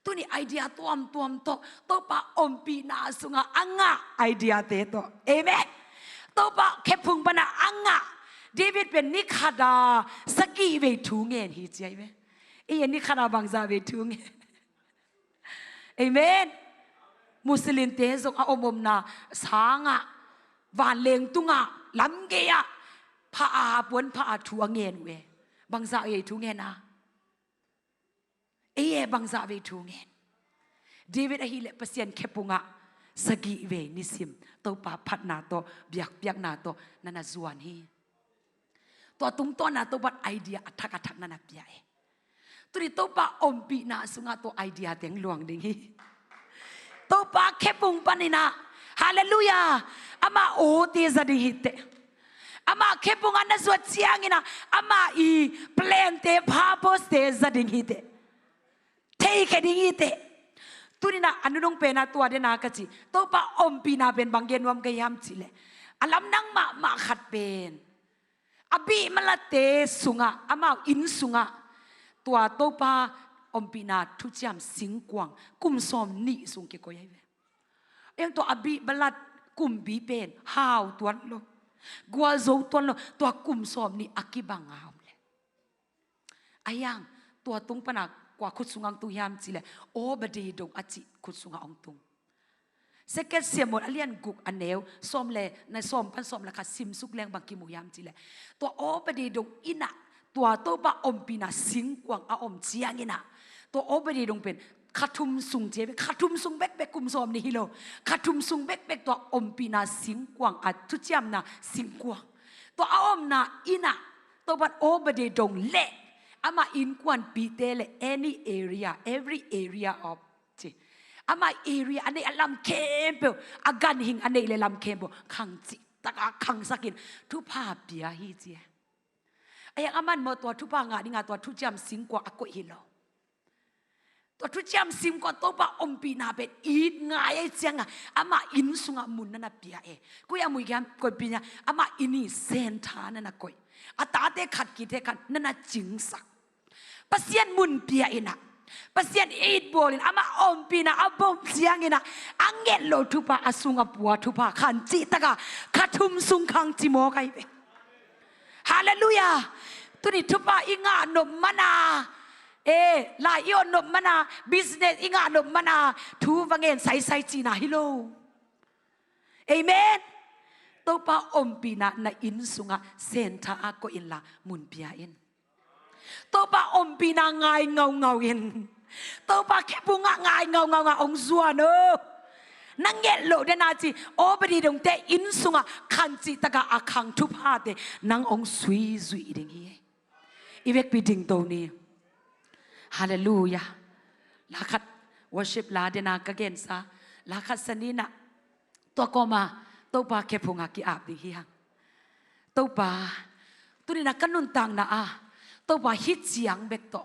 [SPEAKER 1] ตัวนี้ไอเดียตัวโตปะอมปีนาสุงะอังะไอเดียเตโตเอเมนโตปะแค่พุงปนาอังะเดวิดเป็นนิคาดาสกีเวทูเงินฮีเจไหมเอ็นนิคาดาบางซาเวทูเงินเอเมนมุสลิมเตจงอาอมนาสางะวานเลงตุงะลำเกียพระอาปวนพระอาทัวเงินเวบางซาเวทูเงินนะบางซาเวทูเงินเดวิดอหิเลปเซียนแคปุงะสกีเวนิสิมตัวปาพัดนาตัวเบียกนาตัวนันจวนฮีตัวตุ้งตัวนาตัวบัดไอเดียอัฐกนันเปียตัวนี้ตัวปาอมปีนาสุงะตัวไอเดียเต็งหลวงดิ่งฮีตัวปาแคปุงปานินาฮาเลลูยาอามาโอเตซาดิฮิเต ama kepungan na suat siang ina ama I plan te purpose te zading hite take ding hite tunina anunong pena tua de na kachi to pa ompina ben banggen wam kayam chile alam nang ma khat pen abi malate sunga ama in sunga tua to pa ompina thu cham singkwang kum som ni sung ke ko yai ve em to abi balat kum bi pen how tuan lo gua zo tuan lo tua kum som ni akibang ngam le ayang tua tung pana kwa khut sungang tu yam chi le o badi dong achi khut sunga ong tung seket siamot alian guk aneu som le na som pan som la kha sim suk leng bang ki mu yam chi le tua o badi dong ina tua to ba ompina singkwang a om chiang ina to o badi dong pen khathum sung je khathum sung bek bek kum som ni hilo khathum sung bek bek to ompina singkwang a thu chiam na singkwang to a om na ina to bat o badi dong le ama in kwan pitele any area every area of chi ama area ane alam kempo agan hing ane le lam kempo khang chi taka khang sakin thu pa pia hi chi ayang aman mo to thu pa nga ni nga to thu jam sing kwa ako hilo to thu jam sim ko to pa ompi na bet it nga ai chianga ama in sunga mun na pia e ku ya mui gam ko pinya ama ini senta na na koi ata te khat ki te khat na na jing sak pasien mun pia ina pasien eat bolin ama ompina abom siang ina angel lo thupa asunga puwa thupa khan chi taka khathum sung khang chi mo kai be hallelujah tuni thupa inga no mana la io no mana business inga no mana thu wangen sai chi na hilo amen topa ompina na in sunga senta ako in la mun pia in topa ompina ngai ngau in topa kepunga ngai ngau ong zuano nanget lo de na chi obadi dong te in sunga khanchi taka akhang thu pha te nang ong sui zui ding hi ivek pi ding to ni hallelujah lakhat worship la de na ka gen sa lakhat sanina to koma topa kepunga ki ap ding hi topa turina kanun tang na topa hit chiang bek to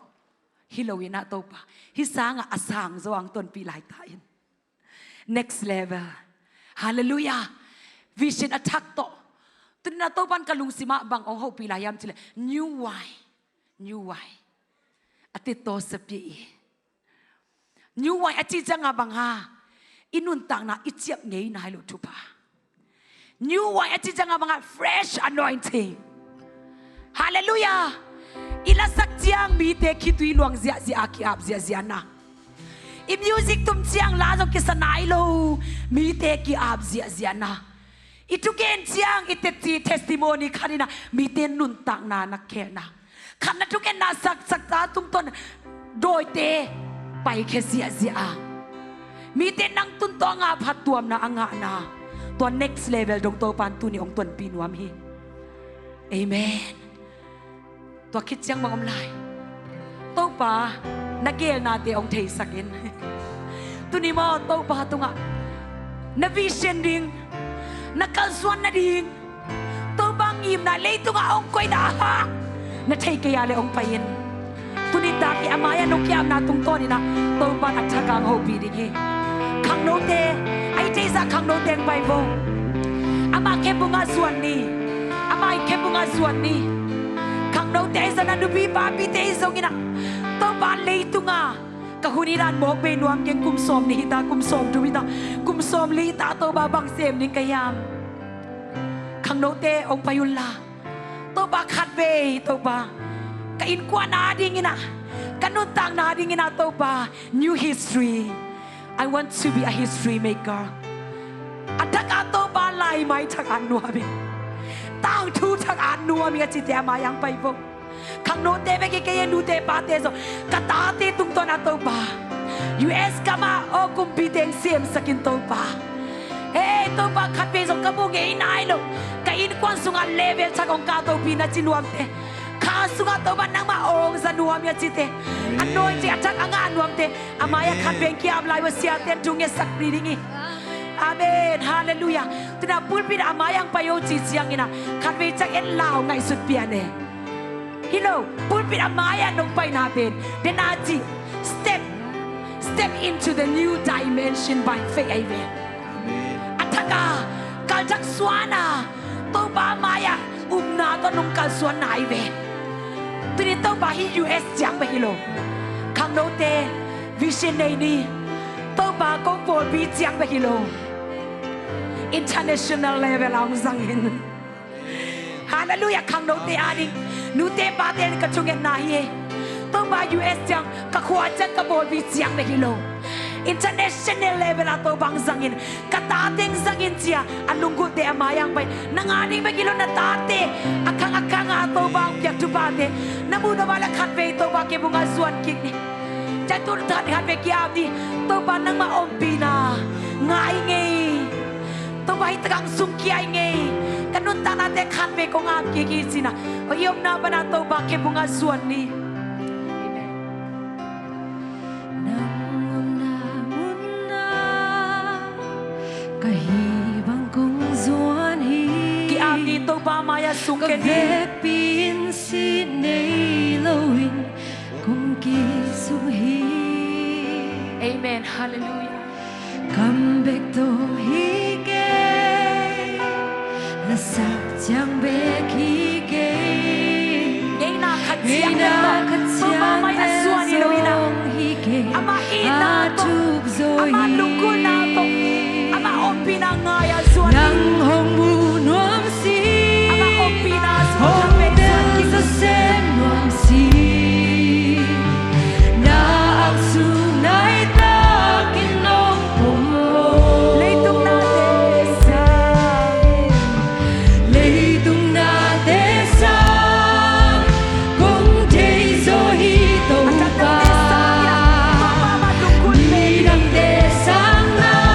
[SPEAKER 1] hilowina topa hisanga asang zoang ton pi lai ta in next level hallelujah vision attack to tunna topan kalung sima bang ong ho pi lai yam chile new why ati to sapi new why achi changa bang ha inun tang na ichiap ngei na hilo thupa new why achi changa bang ha fresh anointing hallelujah ila sak chiang mi te khitui luang zia zia ki ap zia zia na I music tum chiang la zo ki sanai lo mi te ki ap zia zia na itu gen chiang ite ti testimony khanina mi te nun tak na na ke na khan na tu gen na sak ta tum ton doi te pai khe zia zia mi te nang tun to nga phat tuam na anga na to next level dong to pan tu ni ong ton pi nuam hi amenตัวคิดยังมองลายโตป่านักเกลนาเตองเทสักินตุนิมอโตป่าตุงะนักวิเชนดิงนักกัลสวนนัดดิงโตบางยิมนาเลยตุงะองคอยดาฮะนักเทกยาเลยองไปยินตุนิตากิอามายานกยามนาตุงต้นนี่นะโตป่าอัจฉริยะโฮปีดิเกขังโนเตไอเจซ่าขังโนเตงไปโบอามาเคปุงะส่วนนี้อามาเคปุงะส่วนนี้ขังโนเตสนันดูบีบาบีเตสงอินะโตบานเลยตุงะกะหุนิรันบอกเป็นวามยังกุมสมนิตากุมสมดูวิตากุมสมลีตาโตบาบังเสมนิกยามขังโนเตองพยุลลาโตบาขัดเวโตบากะอินกวานาดิงินะกันนุตังนาดิงินะโตบา new history I want to be a history maker อัตตะโตบาไลไมทักอันนัวเบตั้งทูทักอันนัวมีกจิตยามายังไปพงขังโนเตเบกิเกยนูเตปาเตโซกะตาเตตุงตนาโตบา US กามาโอกุมปีเตงเสียมสกินโตบาเฮ้โตบาขัดเปโซกะบุงเงยนายโลกะอินควันสุงะเลเวลชักองกาโตปีนาจินวมเตข้าสุงะโตบานังมาองซะนัวมีจิเตอันโนยจิอัจักอังานวมเตอามายะขัดเวงกิอัมไลวะเสียเตนจุงเงสักรีดิงิ Amen. Hallelujah. Tina pulpit amayang payo chichiang ina. Kanwe chak en lao ngai sut piane. Hello. Pulpit amaya nong pai na ben. Denaji step into the new dimension by faith. Amen. Ataka kaljak suana. Toba maya umna to nong kalsuan na amen. Tuni toba hi US jang ba hello. Kang no te vision nei ni. Toba kong bol bi jang ba hello. International level ang zangin. Hallelujah. Kang no te ading nu te ba te ka chungen na hi. Toba US jang ka khwa jang ka bol bi jang ba hello. International level ato bang zangin katating zangin siya anunggul te amayang bay nanganing magilo na tate akang ato bang biak tupate namuno wala katbe to ba ke bunga suan king ni jatur tan katbe kiam ni to ba nang maompi na ngai ngei to ba hitakang sungkiai ngei kanun tanate katbe ko ngam kiki sina oyom na ba na to ba ke bunga suan ni. Ito ba maya sungken
[SPEAKER 2] pin si nei loin kung kisuhi.
[SPEAKER 1] Amen. Hallelujah.
[SPEAKER 2] Come back to hige lasak jang back hige.
[SPEAKER 1] Ngay na katsiyang ito ba maya suan iloina ama ina to ama lungkulhna to ama ompi na ngaya suan
[SPEAKER 2] nang hong bunuam si
[SPEAKER 1] Sang na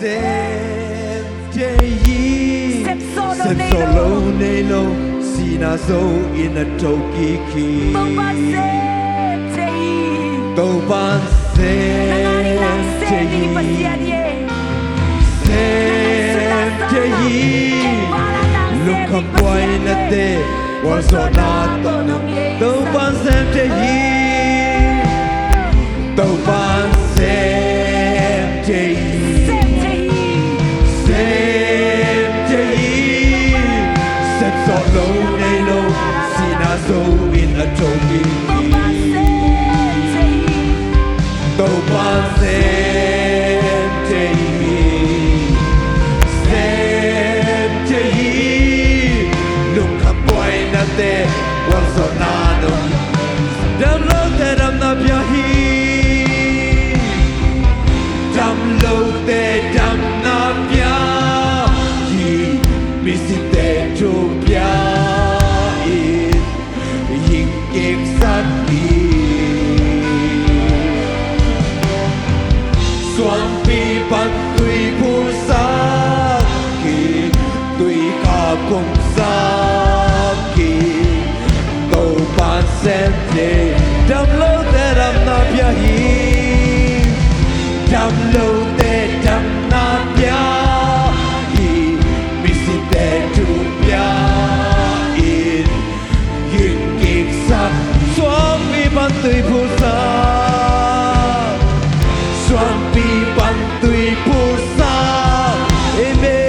[SPEAKER 3] Sem Jay
[SPEAKER 1] Sem solo
[SPEAKER 3] Sem
[SPEAKER 1] nei
[SPEAKER 3] solo
[SPEAKER 1] lo.
[SPEAKER 3] nei lo Sina zo in a tokiki
[SPEAKER 1] Topan sem Jay
[SPEAKER 3] Topan
[SPEAKER 1] Nangaring lang
[SPEAKER 3] Sem
[SPEAKER 1] sem di
[SPEAKER 3] Jay
[SPEAKER 1] pasian ye
[SPEAKER 3] Sem Jay Lungkam boy na te Wazonato Topan Sem Jay Topan Sem Jay
[SPEAKER 1] Sem Jay
[SPEAKER 3] Sem Jay Sem solo nei lo Sina zo in a
[SPEAKER 1] Topan
[SPEAKER 3] tokiki
[SPEAKER 1] sem Jay
[SPEAKER 3] Topan Sem Jay Sem Jay Lungkam boy na te Wazonato Dam lo te dam na biahi Dam lo te dam na biahi Misi te tu biahi Ying kik sat đi Xuân pi bắt tùy phu sát kỳ Tùy cả cùng sát kỳ Cầu bàn xem thế Đam lâu tê đam na bia hi Đam lâu tê đam na bia hi Misi tê tu bia in Hình kik sát Xuân pi bắt tùy phu sát Xuân pi bắt tùy phu sát Amen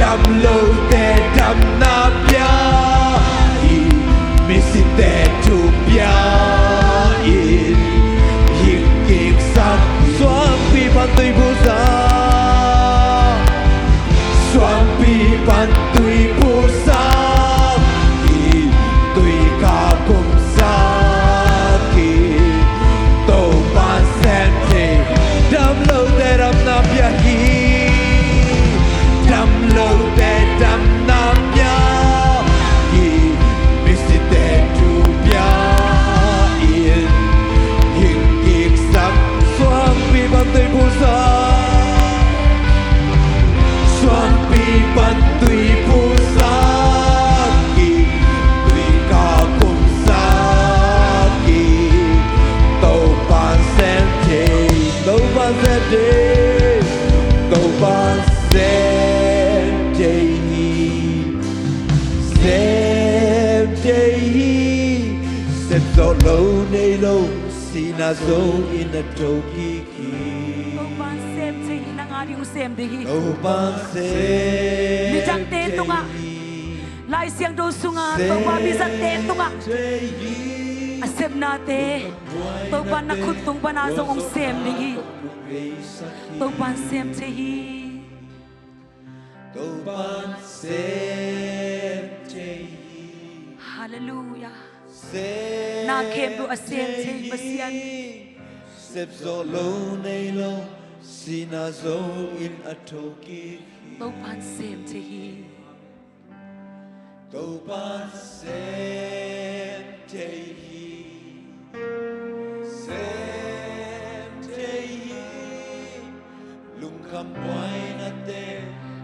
[SPEAKER 3] Đam lâu tê Đam lâu tê đam na bia hi Misi tê tu bia in Hình kik sát Xuân pi bắt tùy phu sát Xuân pi bắt tùy phu sát kỳ Tùy cả cùng sát kỳ Tô ban sen thế Đam lâu tê đam na bia hi Đam lâu tê đam na bia hi Misi tê tu bia in Hình kik sát Xuân pi bắt tùy phu sát Xuân pi bắt tùy phu sát kỳ Tùy cả cùng sát kỳ Tô ban sen thế Tô ban sen thế Tô ban sen thế Xem thế Xem gió lâu nay lâu Sina zo in a tokiki
[SPEAKER 1] Topan sem Jay nangaring sem di
[SPEAKER 3] Tô ban sen
[SPEAKER 1] Mi jang te tunga Lai siang do sunga Topan mi jang te tunga Asem na te Topan na khutung panasong ong sem di Topan sem Jay
[SPEAKER 3] Topan Sem Jay
[SPEAKER 1] Hallelujah
[SPEAKER 3] Sem
[SPEAKER 1] Na kem do asem Jay pasian
[SPEAKER 3] Sep zo lo nei lo Sina zo in a toki
[SPEAKER 1] Topan sem Jay
[SPEAKER 3] Topan Sem Jay Sem Jay Lung kham boy na te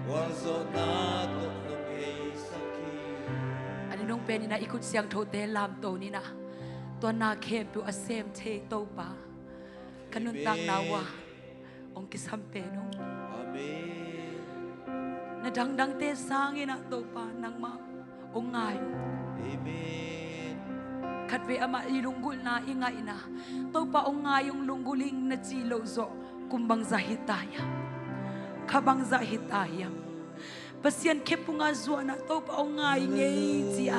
[SPEAKER 3] Wal zo na to nong ei saki
[SPEAKER 1] Ani nong pen na ikut siang thote lam to ni na To na kem do asem Jay Topa Kanun tang nawa Ong kisampe no
[SPEAKER 3] Amen
[SPEAKER 1] Na dang dang te sangin na Topa nang ma Ong ngayo
[SPEAKER 3] Amen
[SPEAKER 1] Katwe ama ilunggulhna ingay na Topa ong ngayong lungguling na chilo zo Kumbang zahitaya Kabang zahitaya Pasian kepunga zwa na Topa ong ngay ngay siya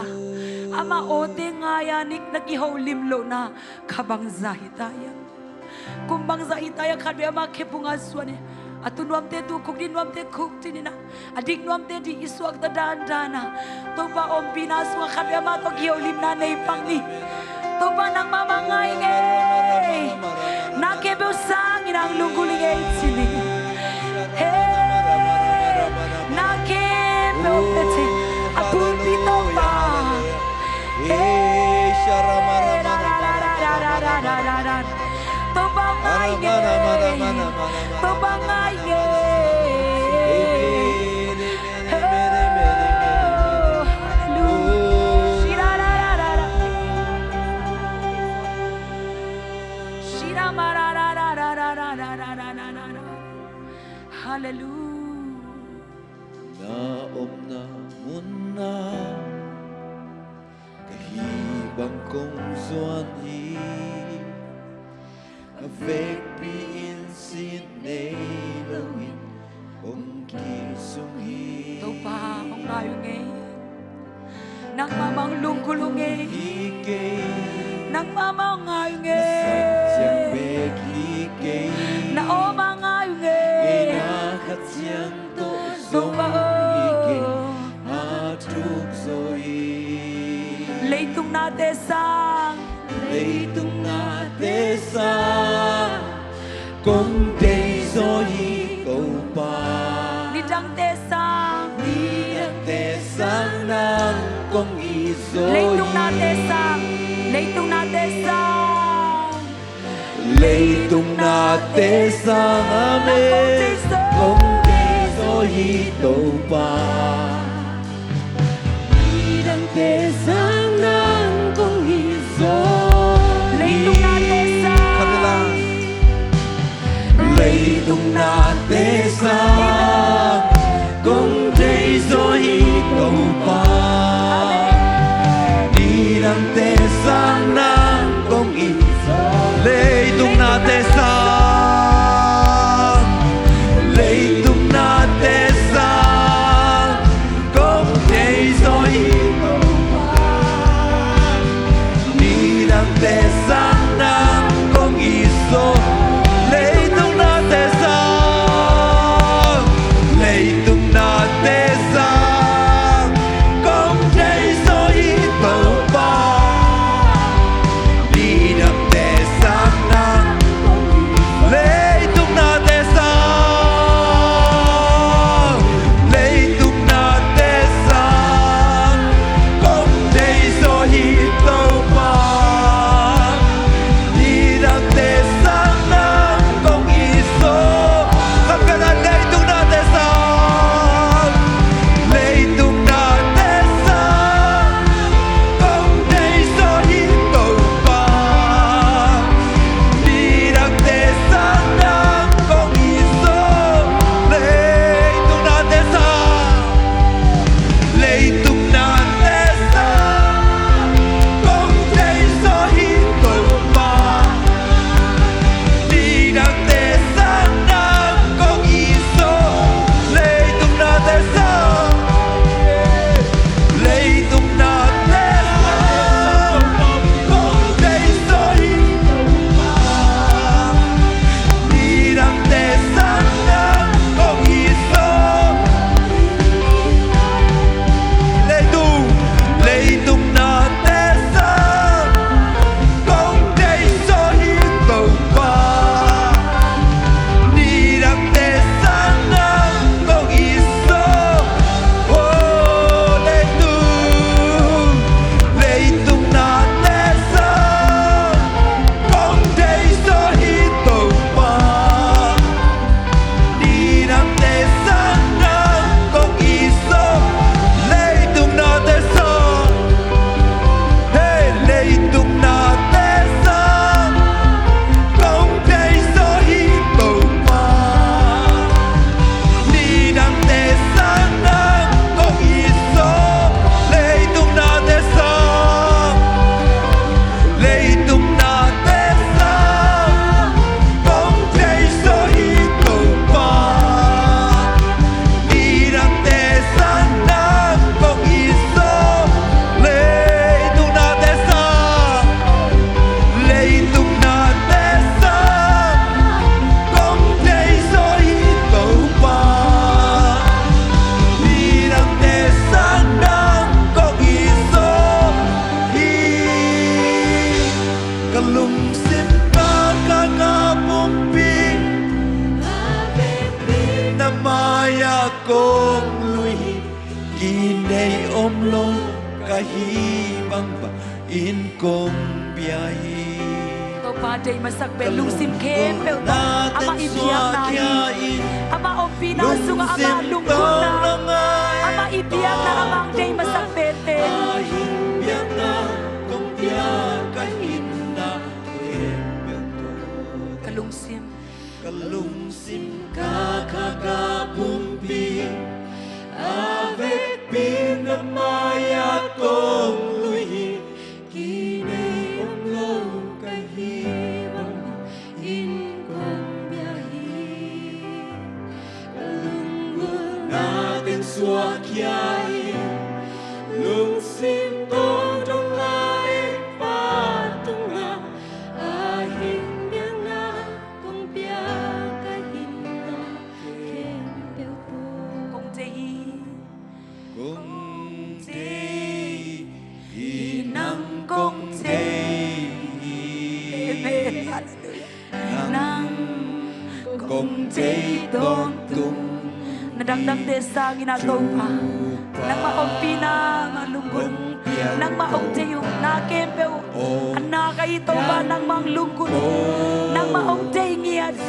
[SPEAKER 1] Ama ote ngayanik nagihaw limlo na Kabang zahitaya Kumbang zahitaya katwe ama kepunga zwa ni Atunuam te tu kuk din nuam te kuk tinina adik nuam te di iswag ta dandana Topa om pinaswa katwe ama to gihaw limna na ipangli Topa nang mamangay ngay Nakebe usangin ang lungguling ay sili Hey Nakebe upete Apun pitopa ngai nghe bơ ba ngai nghe Hallelujah.
[SPEAKER 3] Na om na mun na kahi bang kong xuân hi avec pi in sin nei lo in om ki sung hi
[SPEAKER 1] Topan ông ai nghe nang mamang lunggulhna
[SPEAKER 3] hi ke
[SPEAKER 1] nang mamang ai nghe
[SPEAKER 3] chẳng be hi ke
[SPEAKER 1] na o mang ai nghe
[SPEAKER 3] na khát chẳng to
[SPEAKER 1] Zomi
[SPEAKER 3] hi ke a THUKZAW
[SPEAKER 1] lấy tung na te sang
[SPEAKER 3] lấy tung na te sang công tây gió hi cầu pa
[SPEAKER 1] đi đăng te sang
[SPEAKER 3] đi te sang nang công y gió
[SPEAKER 1] lấy tung na te sang lấy tung na te sang
[SPEAKER 3] lấy tung na te sang ame công tây gió hi cầu pa đi te sang nang công y gió
[SPEAKER 1] lấy tung na te sang
[SPEAKER 3] lấy tung na te sang công tây gió hi cầu pa đi đăng te sang nang công y lấy tung na te sang lấy tung na te sang công tây gió hi cầu pa đi đăng te sang nang công y gió lấy tung na te sang lấy tung na te sang công tây gió hi cầu pa đi đăng te sang nang lấy tung na te sang lấy tung na te sang công tây gió hi cầu pa đi đăng te sang nang công y gió khắp cả lấy tung na te sang lấy tung na te sang công tây gió hi cầu pa đi đăng te sang nang công y gió lấy tung na te sang lấy tung na te sang công tây gió hi cầu pa đi đăng te sang nang công y gió lấy tung na te sang lấy tung na te sang công tây gió hi cầu pa đi đăng te sang nang công y gió lấy tung na te sang công tây gió hi cầu pa đi đăng te sang nang công y gió lấy tung na te sang công tây gió hi cầu pa đi đăng te sang nang công y gió lấy tung na te sang lấy tung na te sang công tây gió hi cầu pa đi đăng te sang nang công y gió lấy tung na te sang lấy tung na te sang công tây gió hi cầu pa đi đăng te sang nang công y gió lấy tung na te sang lấy tung na te sang công tây gió hi cầu pa đi đăng te sang nang công y gió hi kalung sim na ka nga pumpi na maya kong lui ki nei om lo ka hi bang ba in kong bia hi
[SPEAKER 1] pa day masak be lusim kem be ama ibiak na ama ompina sunga ama lungulhna ama ibiak na amang day masak bete
[SPEAKER 3] biakna kong biakahinna
[SPEAKER 1] kalungsim
[SPEAKER 3] kalungsim kakagabumping avec pinamaya kong luhi
[SPEAKER 2] kini om lâu cái hi vọng in con bia hi lunggulhna
[SPEAKER 3] natin suakyai lungsim tong trong lai
[SPEAKER 2] patung la ahin biang na con bia cái hin na khem beo po
[SPEAKER 1] kong day
[SPEAKER 3] kung inang kong
[SPEAKER 1] amen nang
[SPEAKER 3] kong don tung
[SPEAKER 1] nadagdag desa ginagawa nang maompina malunggol nang maomte yung nakempeo anak ito ba nang manglunggol nang maomte ngiyad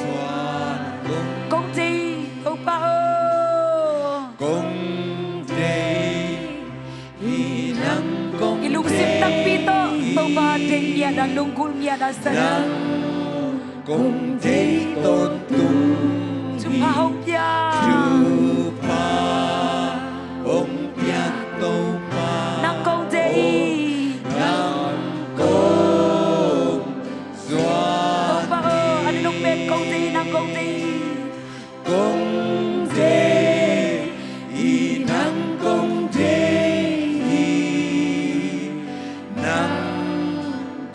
[SPEAKER 1] kong day o pa
[SPEAKER 3] kong inang kong
[SPEAKER 1] ilungsip ng pito to ba day ngiyad ang lunggol ngiyad ang sarang
[SPEAKER 3] kong don tung
[SPEAKER 1] sumahog niya
[SPEAKER 3] Chupa Om Piat Topa
[SPEAKER 1] nang kong day
[SPEAKER 3] Nang Kong Zwa
[SPEAKER 1] o pa ano nung bet kong day nang kong day
[SPEAKER 3] Kong Day Inang Kong Day Nang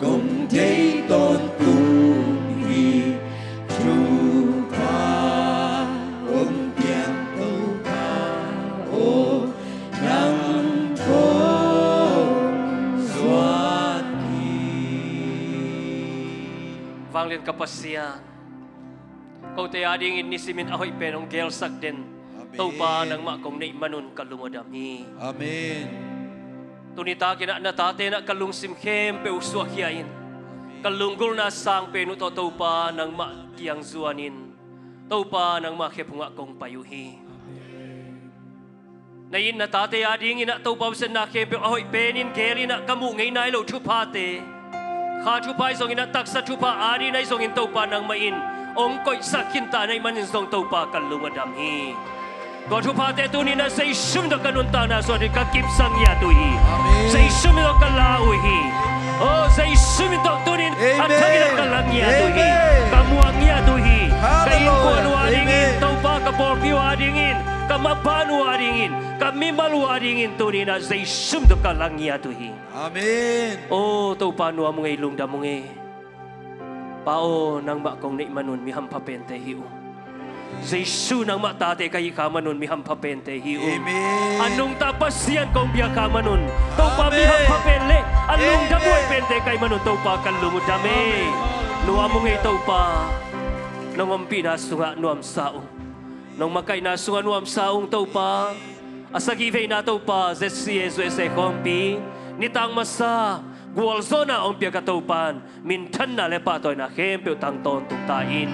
[SPEAKER 3] Kong Day Tôn Tung Hi Chupa Om Piat Topa O Nang Kong Zwa
[SPEAKER 4] Vang lên kapasya. Kau te ading in nisimin ahoy penong gelsak din. Topa nang makong ni manun kalungadami.
[SPEAKER 3] Amen.
[SPEAKER 4] Tunita kina natate na kalungsim kem pe uswakyain. Kalunggulhna sang penuto topa nang makyang zuanin. Topa nang makepunga kong payuhi. Nayin natate ading ina topa sa nakem pe ahoy penin geli na kamu ngay nailo chupate. Kha chupay song ina taksa chupa adi na isong in topa nang main. Ong ko'y sakinta na imanin song topa kalungadami. Kau chupa te tu ni na sa isum do kanunta na so ni kakipsang ya tu hi. Sa isum do kalauhi. Oh sa isum do tu ni at tagina kalang ya tu hi. Kamuang ya tu hi. Kain ko anu adingin topa ka porpio adingin. Kamapanu adingin. Kamimalu adingin tu ni na sa isum do kalang ya tu hi.
[SPEAKER 3] Amen.
[SPEAKER 4] Oh topa nu among lungdam mong Pao nang makong ni manun mi hampapente hiu. Jesu nang matate kay kamanun mi hampapente hiu.
[SPEAKER 3] Amen.
[SPEAKER 4] Anong tapas yan kong biya kamanun. Topa mi hampapele. Anong damoy pente kay manun topa kalumudame. Nuwa mong topa. Nang mampinas nga nuam saong. Nang makay nasunga nuam saong topa. Asagivay na topa ZCA kompi. Nitang masa. Guwal zona ang Topan, mintan na lepatoy na kempe utang ton tain.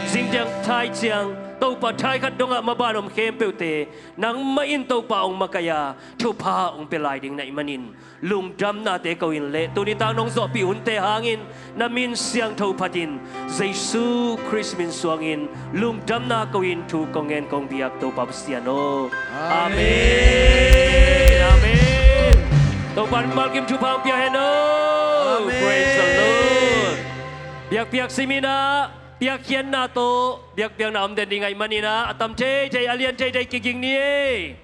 [SPEAKER 4] Zingjang tay siyang topa tay kat donga mabanom kempe ute nang maintaw pa ang makaya chupa ang pilay ding na imanin. Lungdam na te kawin le tunitang nong zopi unte hangin na min siyang tawpatin. Jesu Christmin suangin lungdam na kawin tu kongen kong biak to papsiano. Amen. Amen. Topan malkim chupang piaheno. Praise the Lord. Biak-biak simina, biak yan na to, biak-biak na amden dingay manina, atam chay alian chay kiging niye.